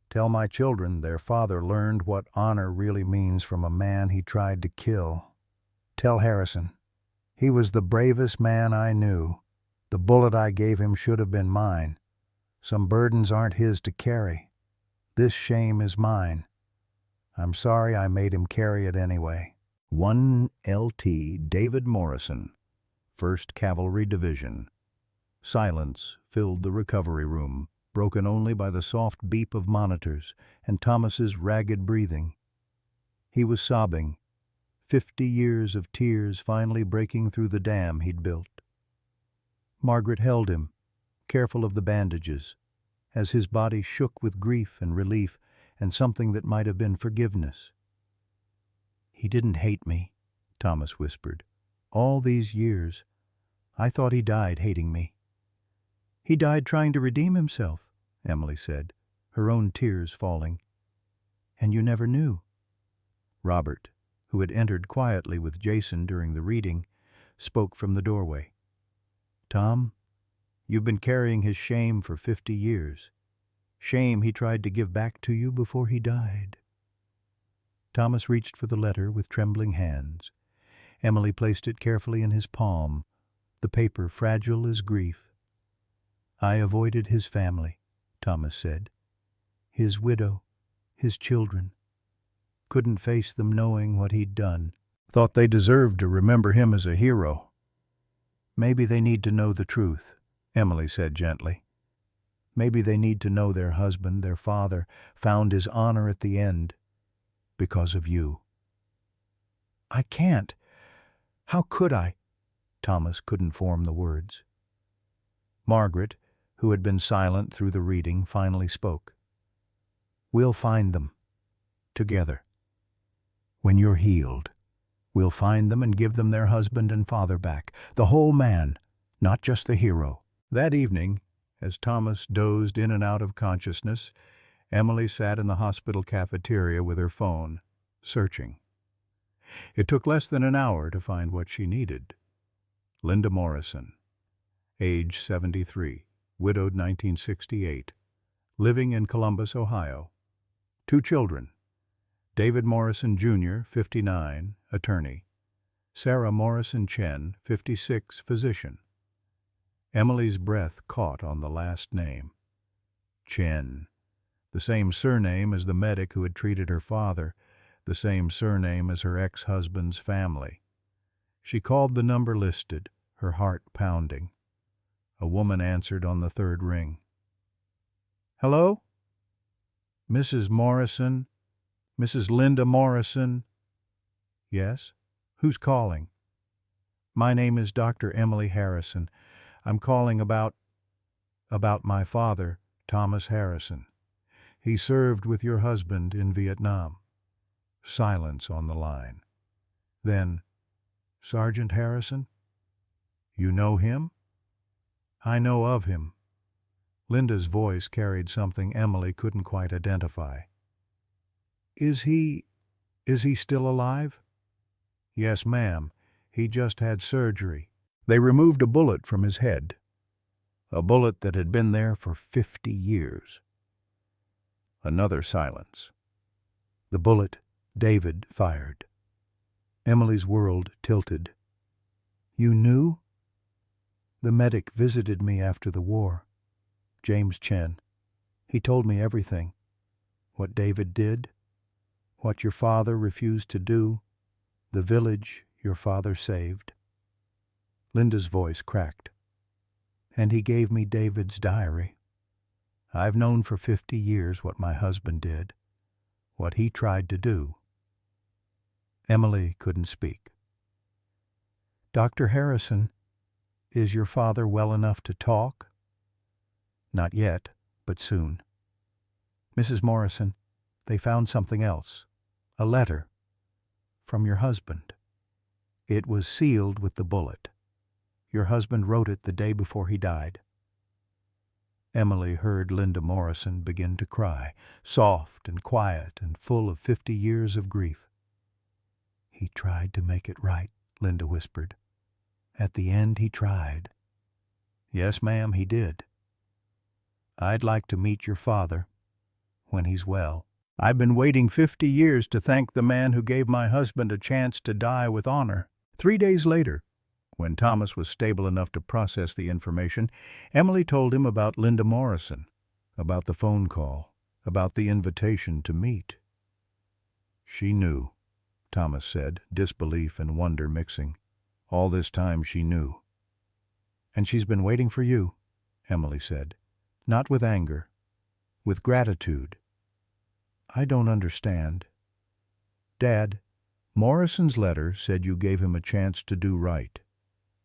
Tell my children their father learned what honor really means from a man he tried to kill. Tell Harrison he was the bravest man I knew. The bullet I gave him should have been mine. Some burdens aren't his to carry. This shame is mine. I'm sorry I made him carry it anyway. 1 LT David Morrison, 1st Cavalry Division. Silence filled the recovery room, broken only by the soft beep of monitors and Thomas's ragged breathing. He was sobbing, 50 years of tears finally breaking through the dam he'd built. Margaret held him, careful of the bandages, as his body shook with grief and relief and something that might have been forgiveness. "He didn't hate me," Thomas whispered. "All these years, I thought he died hating me." "He died trying to redeem himself," Emily said, her own tears falling. "And you never knew." Robert, who had entered quietly with Jason during the reading, spoke from the doorway. "Tom, you've been carrying his shame for 50 years. Shame he tried to give back to you before he died." Thomas reached for the letter with trembling hands. Emily placed it carefully in his palm, the paper fragile as grief. "I avoided his family," Thomas said. "His widow, his children. Couldn't face them knowing what he'd done. Thought they deserved to remember him as a hero." "Maybe they need to know the truth," Emily said gently. "Maybe they need to know their husband, their father, found his honor at the end because of you." "I can't. How could I?" Thomas couldn't form the words. Margaret, who had been silent through the reading, finally spoke. "We'll find them. Together. When you're healed, we'll find them and give them their husband and father back. The whole man, not just the hero." That evening, as Thomas dozed in and out of consciousness, Emily sat in the hospital cafeteria with her phone, searching. It took less than an hour to find what she needed. Linda Morrison, age 73, widowed 1968, living in Columbus, Ohio. 2 children. David Morrison, Jr., 59, attorney. Sarah Morrison Chen, 56, physician. Emily's breath caught on the last name. Chen. The same surname as the medic who had treated her father, the same surname as her ex-husband's family. She called the number listed, her heart pounding. A woman answered on the 3rd ring. "Hello? Mrs. Morrison? Mrs. Linda Morrison?" "Yes? Who's calling?" "My name is Dr. Emily Harrison. I'm calling about my father, Thomas Harrison. He served with your husband in Vietnam." Silence on the line. Then, Sergeant Harrison? You know him? I know of him. Linda's voice carried something Emily couldn't quite identify. Is he still alive? Yes, ma'am. He just had surgery. They removed a bullet from his head. A bullet that had been there for 50 years. Another silence. The bullet David fired. Emily's world tilted. You knew? The medic visited me after the war. James Chen. He told me everything. What David did, what your father refused to do, the village your father saved. Linda's voice cracked. And he gave me David's diary. I've known for 50 years what my husband did, what he tried to do. Emily couldn't speak. Dr. Harrison, is your father well enough to talk? Not yet, but soon. Mrs. Morrison, they found something else. A letter. From your husband. It was sealed with the bullet. Your husband wrote it the day before he died. Emily heard Linda Morrison begin to cry, soft and quiet and full of 50 years of grief. He tried to make it right, Linda whispered. At the end he tried. Yes, ma'am, he did. I'd like to meet your father when he's well. I've been waiting 50 years to thank the man who gave my husband a chance to die with honor. 3 days later, when Thomas was stable enough to process the information, Emily told him about Linda Morrison, about the phone call, about the invitation to meet. She knew, Thomas said, disbelief and wonder mixing. All this time she knew. And she's been waiting for you, Emily said. Not with anger, with gratitude. I don't understand. Dad, Morrison's letter said you gave him a chance to do right.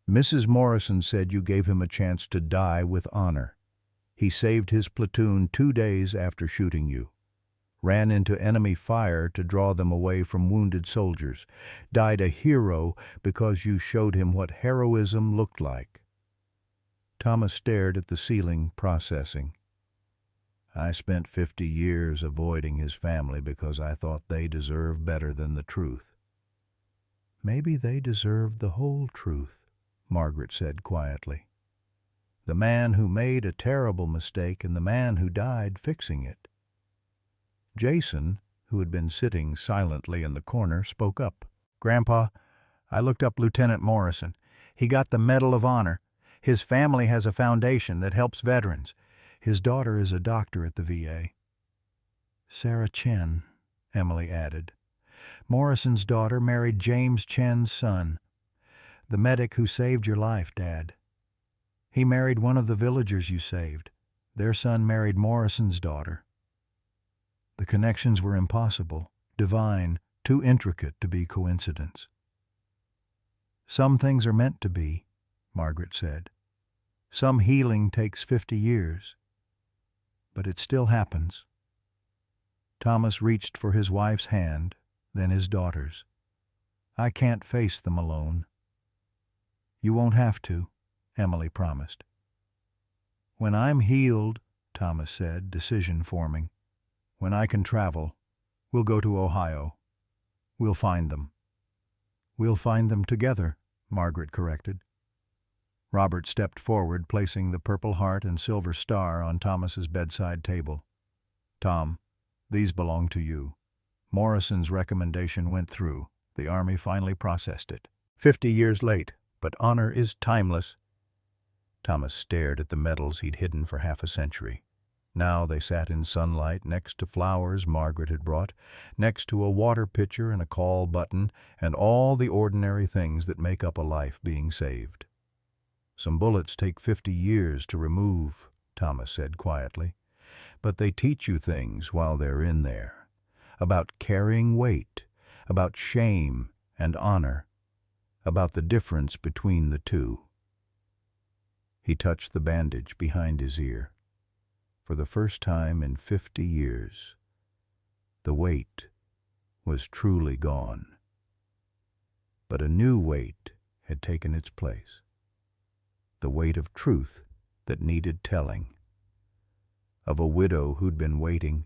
Mrs. Morrison said you gave him a chance to die with honor. He saved his platoon 2 days after shooting you. Ran into enemy fire to draw them away from wounded soldiers. Died a hero because you showed him what heroism looked like. Thomas stared at the ceiling, processing. I spent 50 years avoiding his family because I thought they deserved better than the truth. Maybe they deserved the whole truth, Margaret said quietly. The man who made a terrible mistake and the man who died fixing it. Jason, who had been sitting silently in the corner, spoke up. Grandpa, I looked up Lieutenant Morrison. He got the Medal of Honor. His family has a foundation that helps veterans. His daughter is a doctor at the VA. Sarah Chen, Emily added. Morrison's daughter married James Chen's son, the medic who saved your life, Dad. He married one of the villagers you saved. Their son married Morrison's daughter. The connections were impossible, divine, too intricate to be coincidence. Some things are meant to be, Margaret said. Some healing takes 50 years. But it still happens. Thomas reached for his wife's hand, then his daughter's. I can't face them alone. You won't have to, Emily promised. When I'm healed, Thomas said, decision forming, when I can travel, we'll go to Ohio. We'll find them. We'll find them together, Margaret corrected. Robert stepped forward, placing the Purple Heart and Silver Star on Thomas's bedside table. Tom, these belong to you. Morrison's recommendation went through. The Army finally processed it. 50 years late, but honor is timeless. Thomas stared at the medals he'd hidden for half a century. Now they sat in sunlight next to flowers Margaret had brought, next to a water pitcher and a call button, and all the ordinary things that make up a life being saved. Some bullets take 50 years to remove, Thomas said quietly, but they teach you things while they're in there, about carrying weight, about shame and honor, about the difference between the two. He touched the bandage behind his ear. For the first time in 50 years, the weight was truly gone. But a new weight had taken its place. The weight of truth that needed telling. Of a widow who'd been waiting,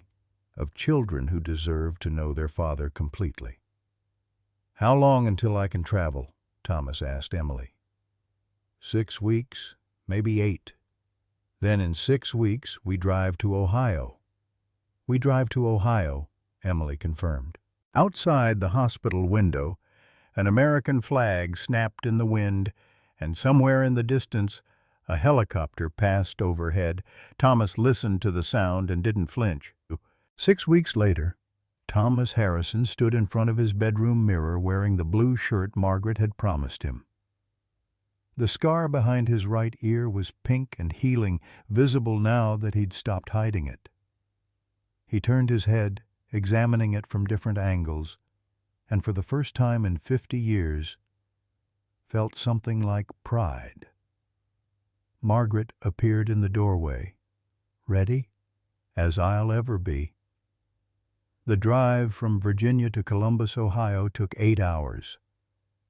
of children who deserved to know their father completely. "How long until I can travel?" Thomas asked Emily. 6 weeks, maybe 8. Then in 6 weeks we drive to Ohio. "We drive to Ohio," Emily confirmed. Outside the hospital window, an American flag snapped in the wind, and somewhere in the distance, a helicopter passed overhead. Thomas listened to the sound and didn't flinch. 6 weeks later, Thomas Harrison stood in front of his bedroom mirror wearing the blue shirt Margaret had promised him. The scar behind his right ear was pink and healing, visible now that he'd stopped hiding it. He turned his head, examining it from different angles, and for the first time in 50 years, felt something like pride. Margaret appeared in the doorway, ready, as I'll ever be. The drive from Virginia to Columbus, Ohio took 8 hours.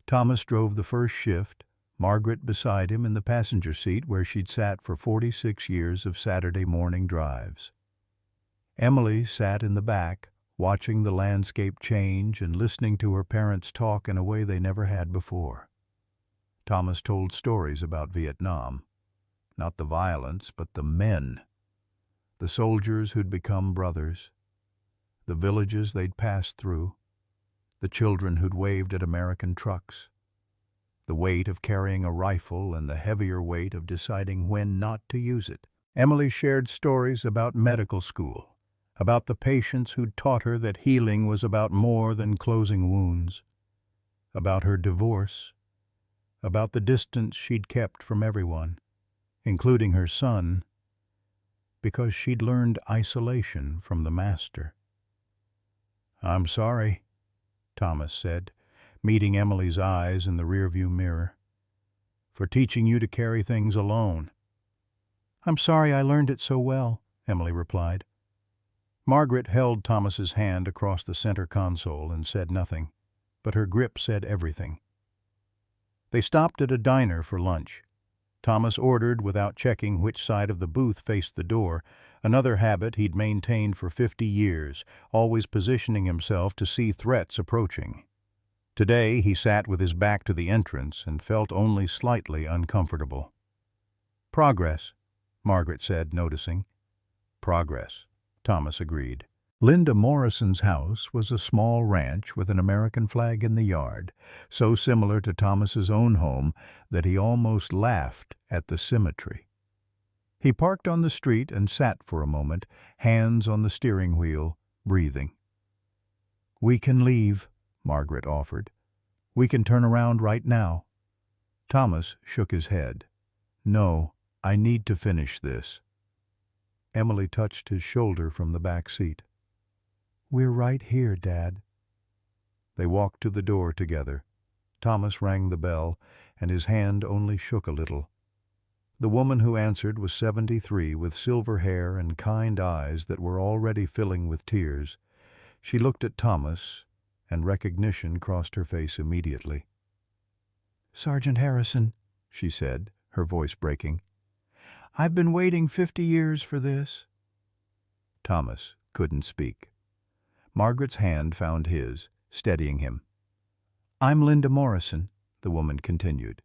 Thomas drove the first shift, Margaret beside him in the passenger seat where she'd sat for 46 years of Saturday morning drives. Emily sat in the back, watching the landscape change and listening to her parents talk in a way they never had before. Thomas told stories about Vietnam. Not the violence, but the men. The soldiers who'd become brothers. The villages they'd passed through. The children who'd waved at American trucks. The weight of carrying a rifle and the heavier weight of deciding when not to use it. Emily shared stories about medical school, about the patients who'd taught her that healing was about more than closing wounds, about her divorce, about the distance she'd kept from everyone, including her son, because she'd learned isolation from the master. "I'm sorry," Thomas said, meeting Emily's eyes in the rearview mirror, "for teaching you to carry things alone." "I'm sorry I learned it so well," Emily replied. Margaret held Thomas's hand across the center console and said nothing, but her grip said everything. They stopped at a diner for lunch. Thomas ordered without checking which side of the booth faced the door, another habit he'd maintained for 50 years, always positioning himself to see threats approaching. Today he sat with his back to the entrance and felt only slightly uncomfortable. "Progress," Margaret said, noticing. "Progress," Thomas agreed. Linda Morrison's house was a small ranch with an American flag in the yard, so similar to Thomas's own home that he almost laughed at the symmetry. He parked on the street and sat for a moment, hands on the steering wheel, breathing. "We can leave," Margaret offered. "We can turn around right now." Thomas shook his head. "No, I need to finish this." Emily touched his shoulder from the back seat. "We're right here, Dad." They walked to the door together. Thomas rang the bell, and his hand only shook a little. The woman who answered was 73, with silver hair and kind eyes that were already filling with tears. She looked at Thomas, and recognition crossed her face immediately. "Sergeant Harrison," she said, her voice breaking. "I've been waiting 50 years for this." Thomas couldn't speak. Margaret's hand found his, steadying him. "I'm Linda Morrison," the woman continued.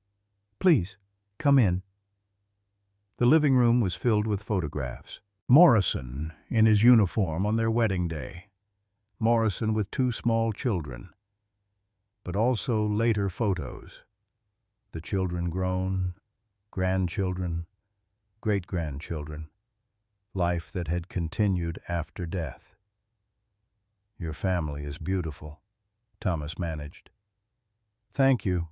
"Please, come in." The living room was filled with photographs. Morrison in his uniform on their wedding day. Morrison with 2 small children. But also later photos. The children grown, grandchildren, great-grandchildren. Life that had continued after death. "Your family is beautiful," Thomas managed. "Thank you.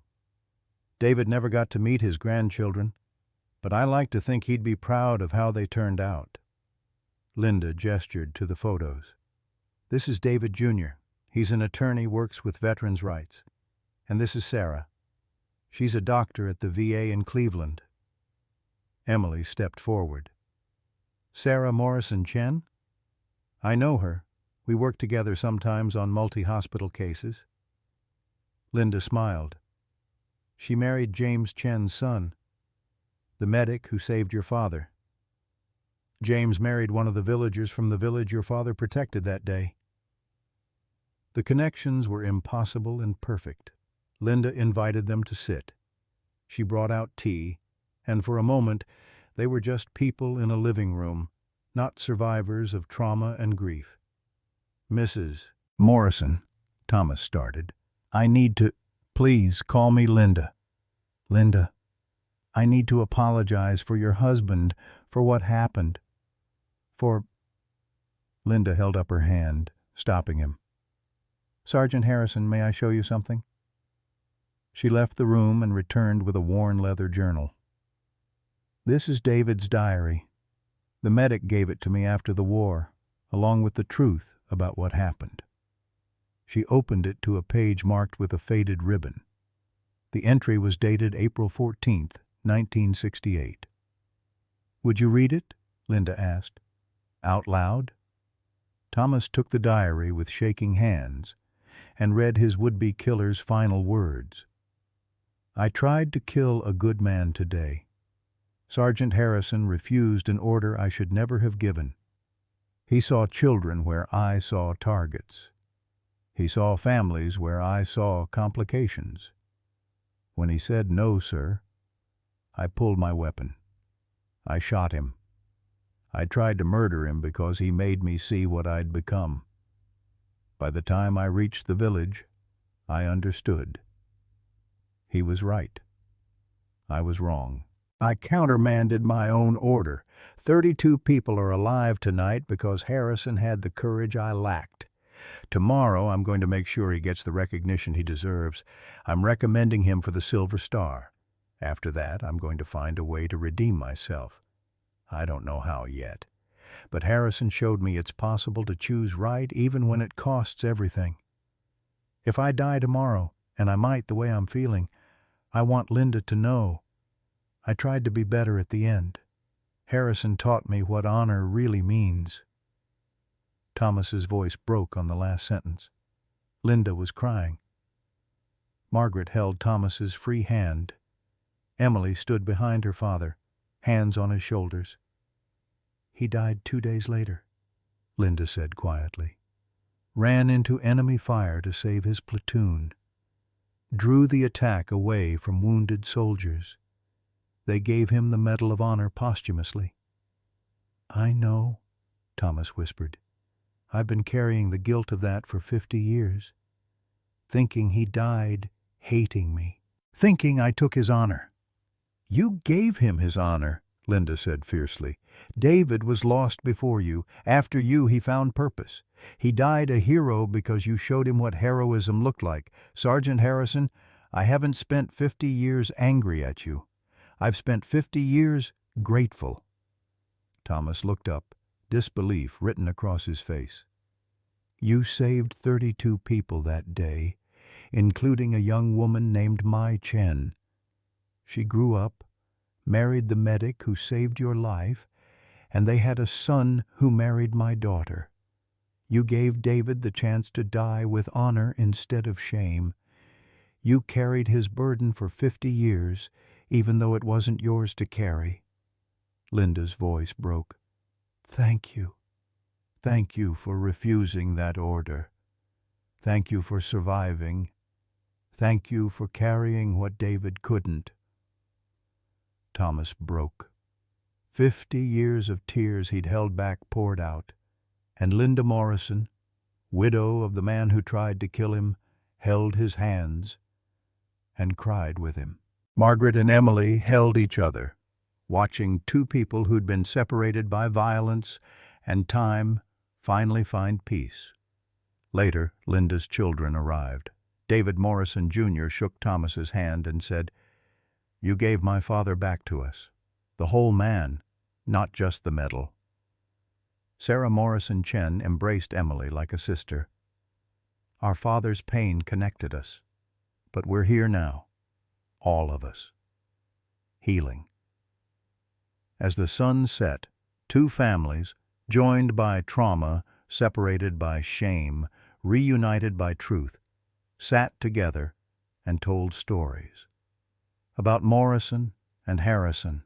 David never got to meet his grandchildren, but I like to think he'd be proud of how they turned out." Linda gestured to the photos. "This is David Jr. He's an attorney, works with veterans' rights. And this is Sarah. She's a doctor at the VA in Cleveland." Emily stepped forward. "Sarah Morrison Chen? I know her. We work together sometimes on multi-hospital cases." Linda smiled. She married James Chen's son, the medic who saved your father. James married one of the villagers from the village your father protected that day. The connections were impossible and perfect. Linda invited them to sit. She brought out tea, and for a moment they were just people in a living room, not survivors of trauma and grief. Mrs. Morrison, Thomas started. I need to... Please call me Linda. Linda, I need to apologize for your husband, for what happened. Linda held up her hand, stopping him. Sergeant Harrison, may I show you something? She left the room and returned with a worn leather journal. This is David's diary. The medic gave it to me after the war, along with the truth about what happened. She opened it to a page marked with a faded ribbon. The entry was dated April 14th, 1968. Would you read it? Linda asked. Out loud? Thomas took the diary with shaking hands and read his would-be killer's final words. I tried to kill a good man today. Sergeant Harrison refused an order I should never have given. He saw children where I saw targets. He saw families where I saw complications. When he said, "No, sir," I pulled my weapon. I shot him. I tried to murder him because he made me see what I'd become. By the time I reached the village, I understood. He was right. I was wrong. I countermanded my own order. 32 people are alive tonight because Harrison had the courage I lacked. Tomorrow I'm going to make sure he gets the recognition he deserves. I'm recommending him for the Silver Star. After that, I'm going to find a way to redeem myself. I don't know how yet. But Harrison showed me it's possible to choose right even when it costs everything. If I die tomorrow, and I might the way I'm feeling, I want Linda to know. I tried to be better at the end. Harrison taught me what honor really means. Thomas's voice broke on the last sentence. Linda was crying. Margaret held Thomas's free hand. Emily stood behind her father, hands on his shoulders. He died 2 days later, Linda said quietly. Ran into enemy fire to save his platoon. Drew the attack away from wounded soldiers. They gave him the Medal of Honor posthumously. I know, Thomas whispered. I've been carrying the guilt of that for 50 years. Thinking he died, hating me. Thinking I took his honor. You gave him his honor, Linda said fiercely. David was lost before you. After you, he found purpose. He died a hero because you showed him what heroism looked like. Sergeant Harrison, I haven't spent 50 years angry at you. I've spent 50 years grateful. Thomas looked up, disbelief written across his face. You saved 32 people that day, including a young woman named Mai Chen. She grew up, married the medic who saved your life, and they had a son who married my daughter. You gave David the chance to die with honor instead of shame. You carried his burden for 50 years, even though it wasn't yours to carry. Linda's voice broke. Thank you. Thank you for refusing that order. Thank you for surviving. Thank you for carrying what David couldn't. Thomas broke. 50 years of tears he'd held back poured out, and Linda Morrison, widow of the man who tried to kill him, held his hands and cried with him. Margaret and Emily held each other, watching two people who'd been separated by violence and time finally find peace. Later, Linda's children arrived. David Morrison, Jr. shook Thomas's hand and said, You gave my father back to us, the whole man, not just the medal. Sarah Morrison Chen embraced Emily like a sister. Our father's pain connected us, but we're here now, all of us. Healing. As the sun set, two families, joined by trauma, separated by shame, reunited by truth, sat together and told stories. about Morrison and Harrison,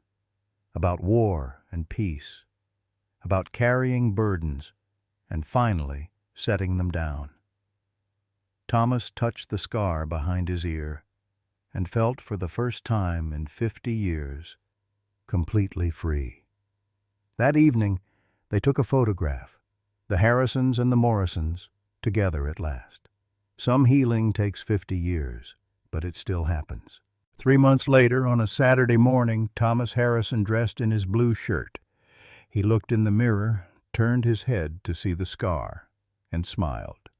about war and peace, about carrying burdens and finally setting them down. Thomas touched the scar behind his ear and felt for the first time in 50 years completely free. That evening, they took a photograph, the Harrisons and the Morrisons, together at last. Some healing takes 50 years, but it still happens. 3 months later, on a Saturday morning, Thomas Harrison dressed in his blue shirt. He looked in the mirror, turned his head to see the scar, and smiled.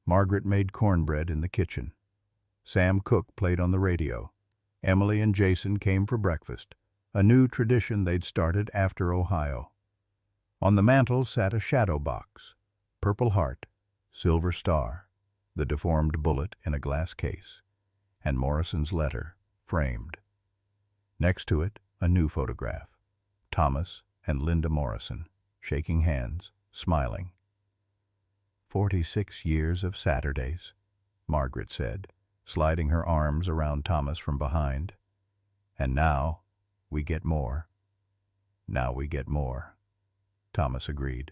Margaret made cornbread in the kitchen. Sam Cooke played on the radio. Emily and Jason came for breakfast, a new tradition they'd started after Ohio. On the mantel sat a shadow box, Purple Heart, Silver Star, the deformed bullet in a glass case, and Morrison's letter, framed. Next to it, a new photograph, Thomas and Linda Morrison, shaking hands, smiling. 46 years of Saturdays, Margaret said, sliding her arms around Thomas from behind. And now we get more. Now we get more, Thomas agreed.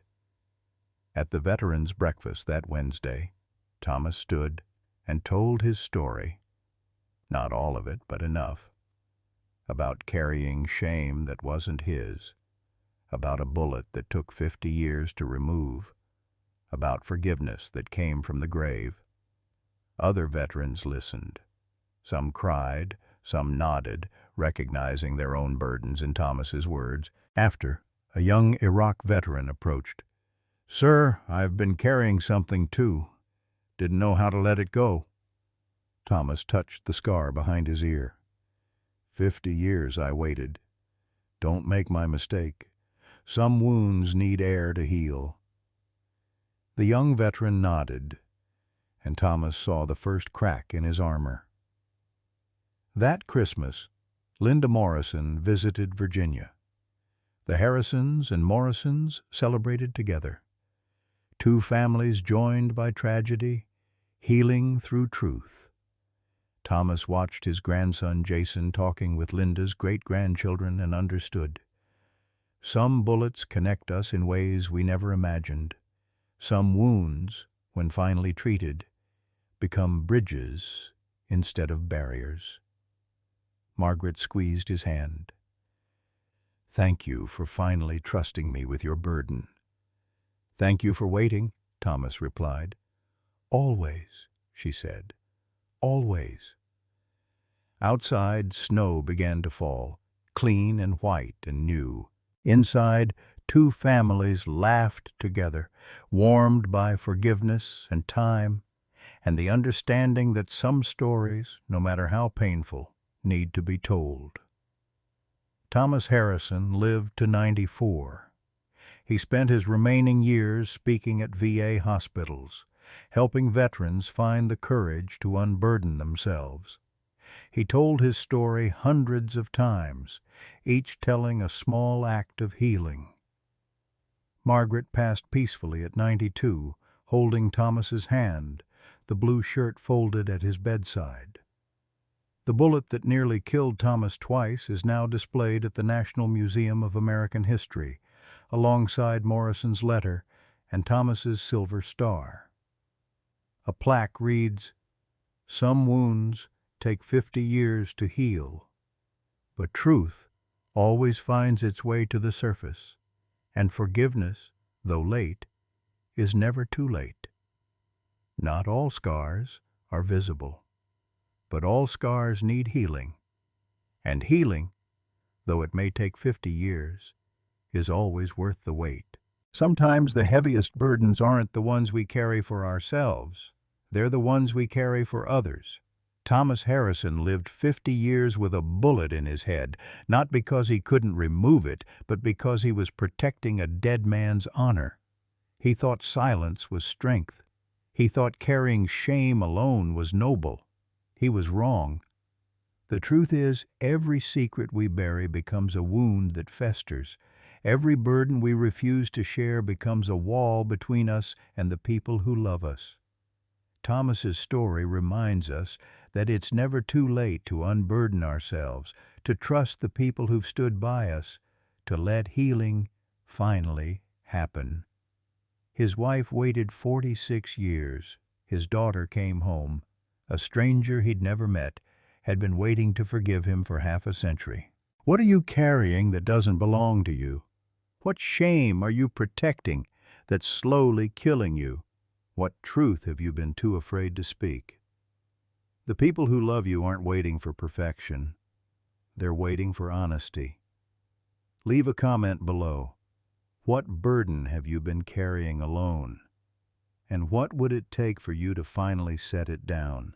At the veterans' breakfast that Wednesday, Thomas stood and told his story. Not all of it, but enough. About carrying shame that wasn't his. About a bullet that took 50 years to remove. About forgiveness that came from the grave. Other veterans listened. Some cried, some nodded, recognizing their own burdens in Thomas's words. After, a young Iraq veteran approached. "Sir, I've been carrying something too. Didn't know how to let it go." Thomas touched the scar behind his ear. 50 years I waited. Don't make my mistake. Some wounds need air to heal. The young veteran nodded, and Thomas saw the first crack in his armor. That Christmas, Linda Morrison visited Virginia. The Harrisons and Morrisons celebrated together. Two families joined by tragedy, healing through truth. Thomas watched his grandson Jason talking with Linda's great-grandchildren and understood. Some bullets connect us in ways we never imagined. Some wounds, when finally treated, become bridges instead of barriers. Margaret squeezed his hand. "Thank you for finally trusting me with your burden." "Thank you for waiting," Thomas replied. "Always," she said. "Always." Outside, snow began to fall, clean and white and new. Inside, two families laughed together, warmed by forgiveness and time, and the understanding that some stories, no matter how painful, need to be told. Thomas Harrison lived to 94. He spent his remaining years speaking at VA hospitals, helping veterans find the courage to unburden themselves. He told his story hundreds of times, each telling a small act of healing. Margaret passed peacefully at 92, holding Thomas's hand, the blue shirt folded at his bedside. The bullet that nearly killed Thomas twice is now displayed at the National Museum of American History, alongside Morrison's letter and Thomas's Silver Star. A plaque reads, "Some wounds take 50 years to heal, but truth always finds its way to the surface, and forgiveness, though late, is never too late." Not all scars are visible, but all scars need healing, and healing, though it may take 50 years, is always worth the wait. Sometimes the heaviest burdens aren't the ones we carry for ourselves, they're the ones we carry for others. Thomas Harrison lived 50 years with a bullet in his head, not because he couldn't remove it, but because he was protecting a dead man's honor. He thought silence was strength. He thought carrying shame alone was noble. He was wrong. The truth is, every secret we bury becomes a wound that festers. Every burden we refuse to share becomes a wall between us and the people who love us. Thomas's story reminds us that it's never too late to unburden ourselves, to trust the people who've stood by us, to let healing finally happen. His wife waited 46 years. His daughter came home. A stranger he'd never met had been waiting to forgive him for half a century. What are you carrying that doesn't belong to you? What shame are you protecting that's slowly killing you? What truth have you been too afraid to speak? The people who love you aren't waiting for perfection. They're waiting for honesty. Leave a comment below. What burden have you been carrying alone? And what would it take for you to finally set it down?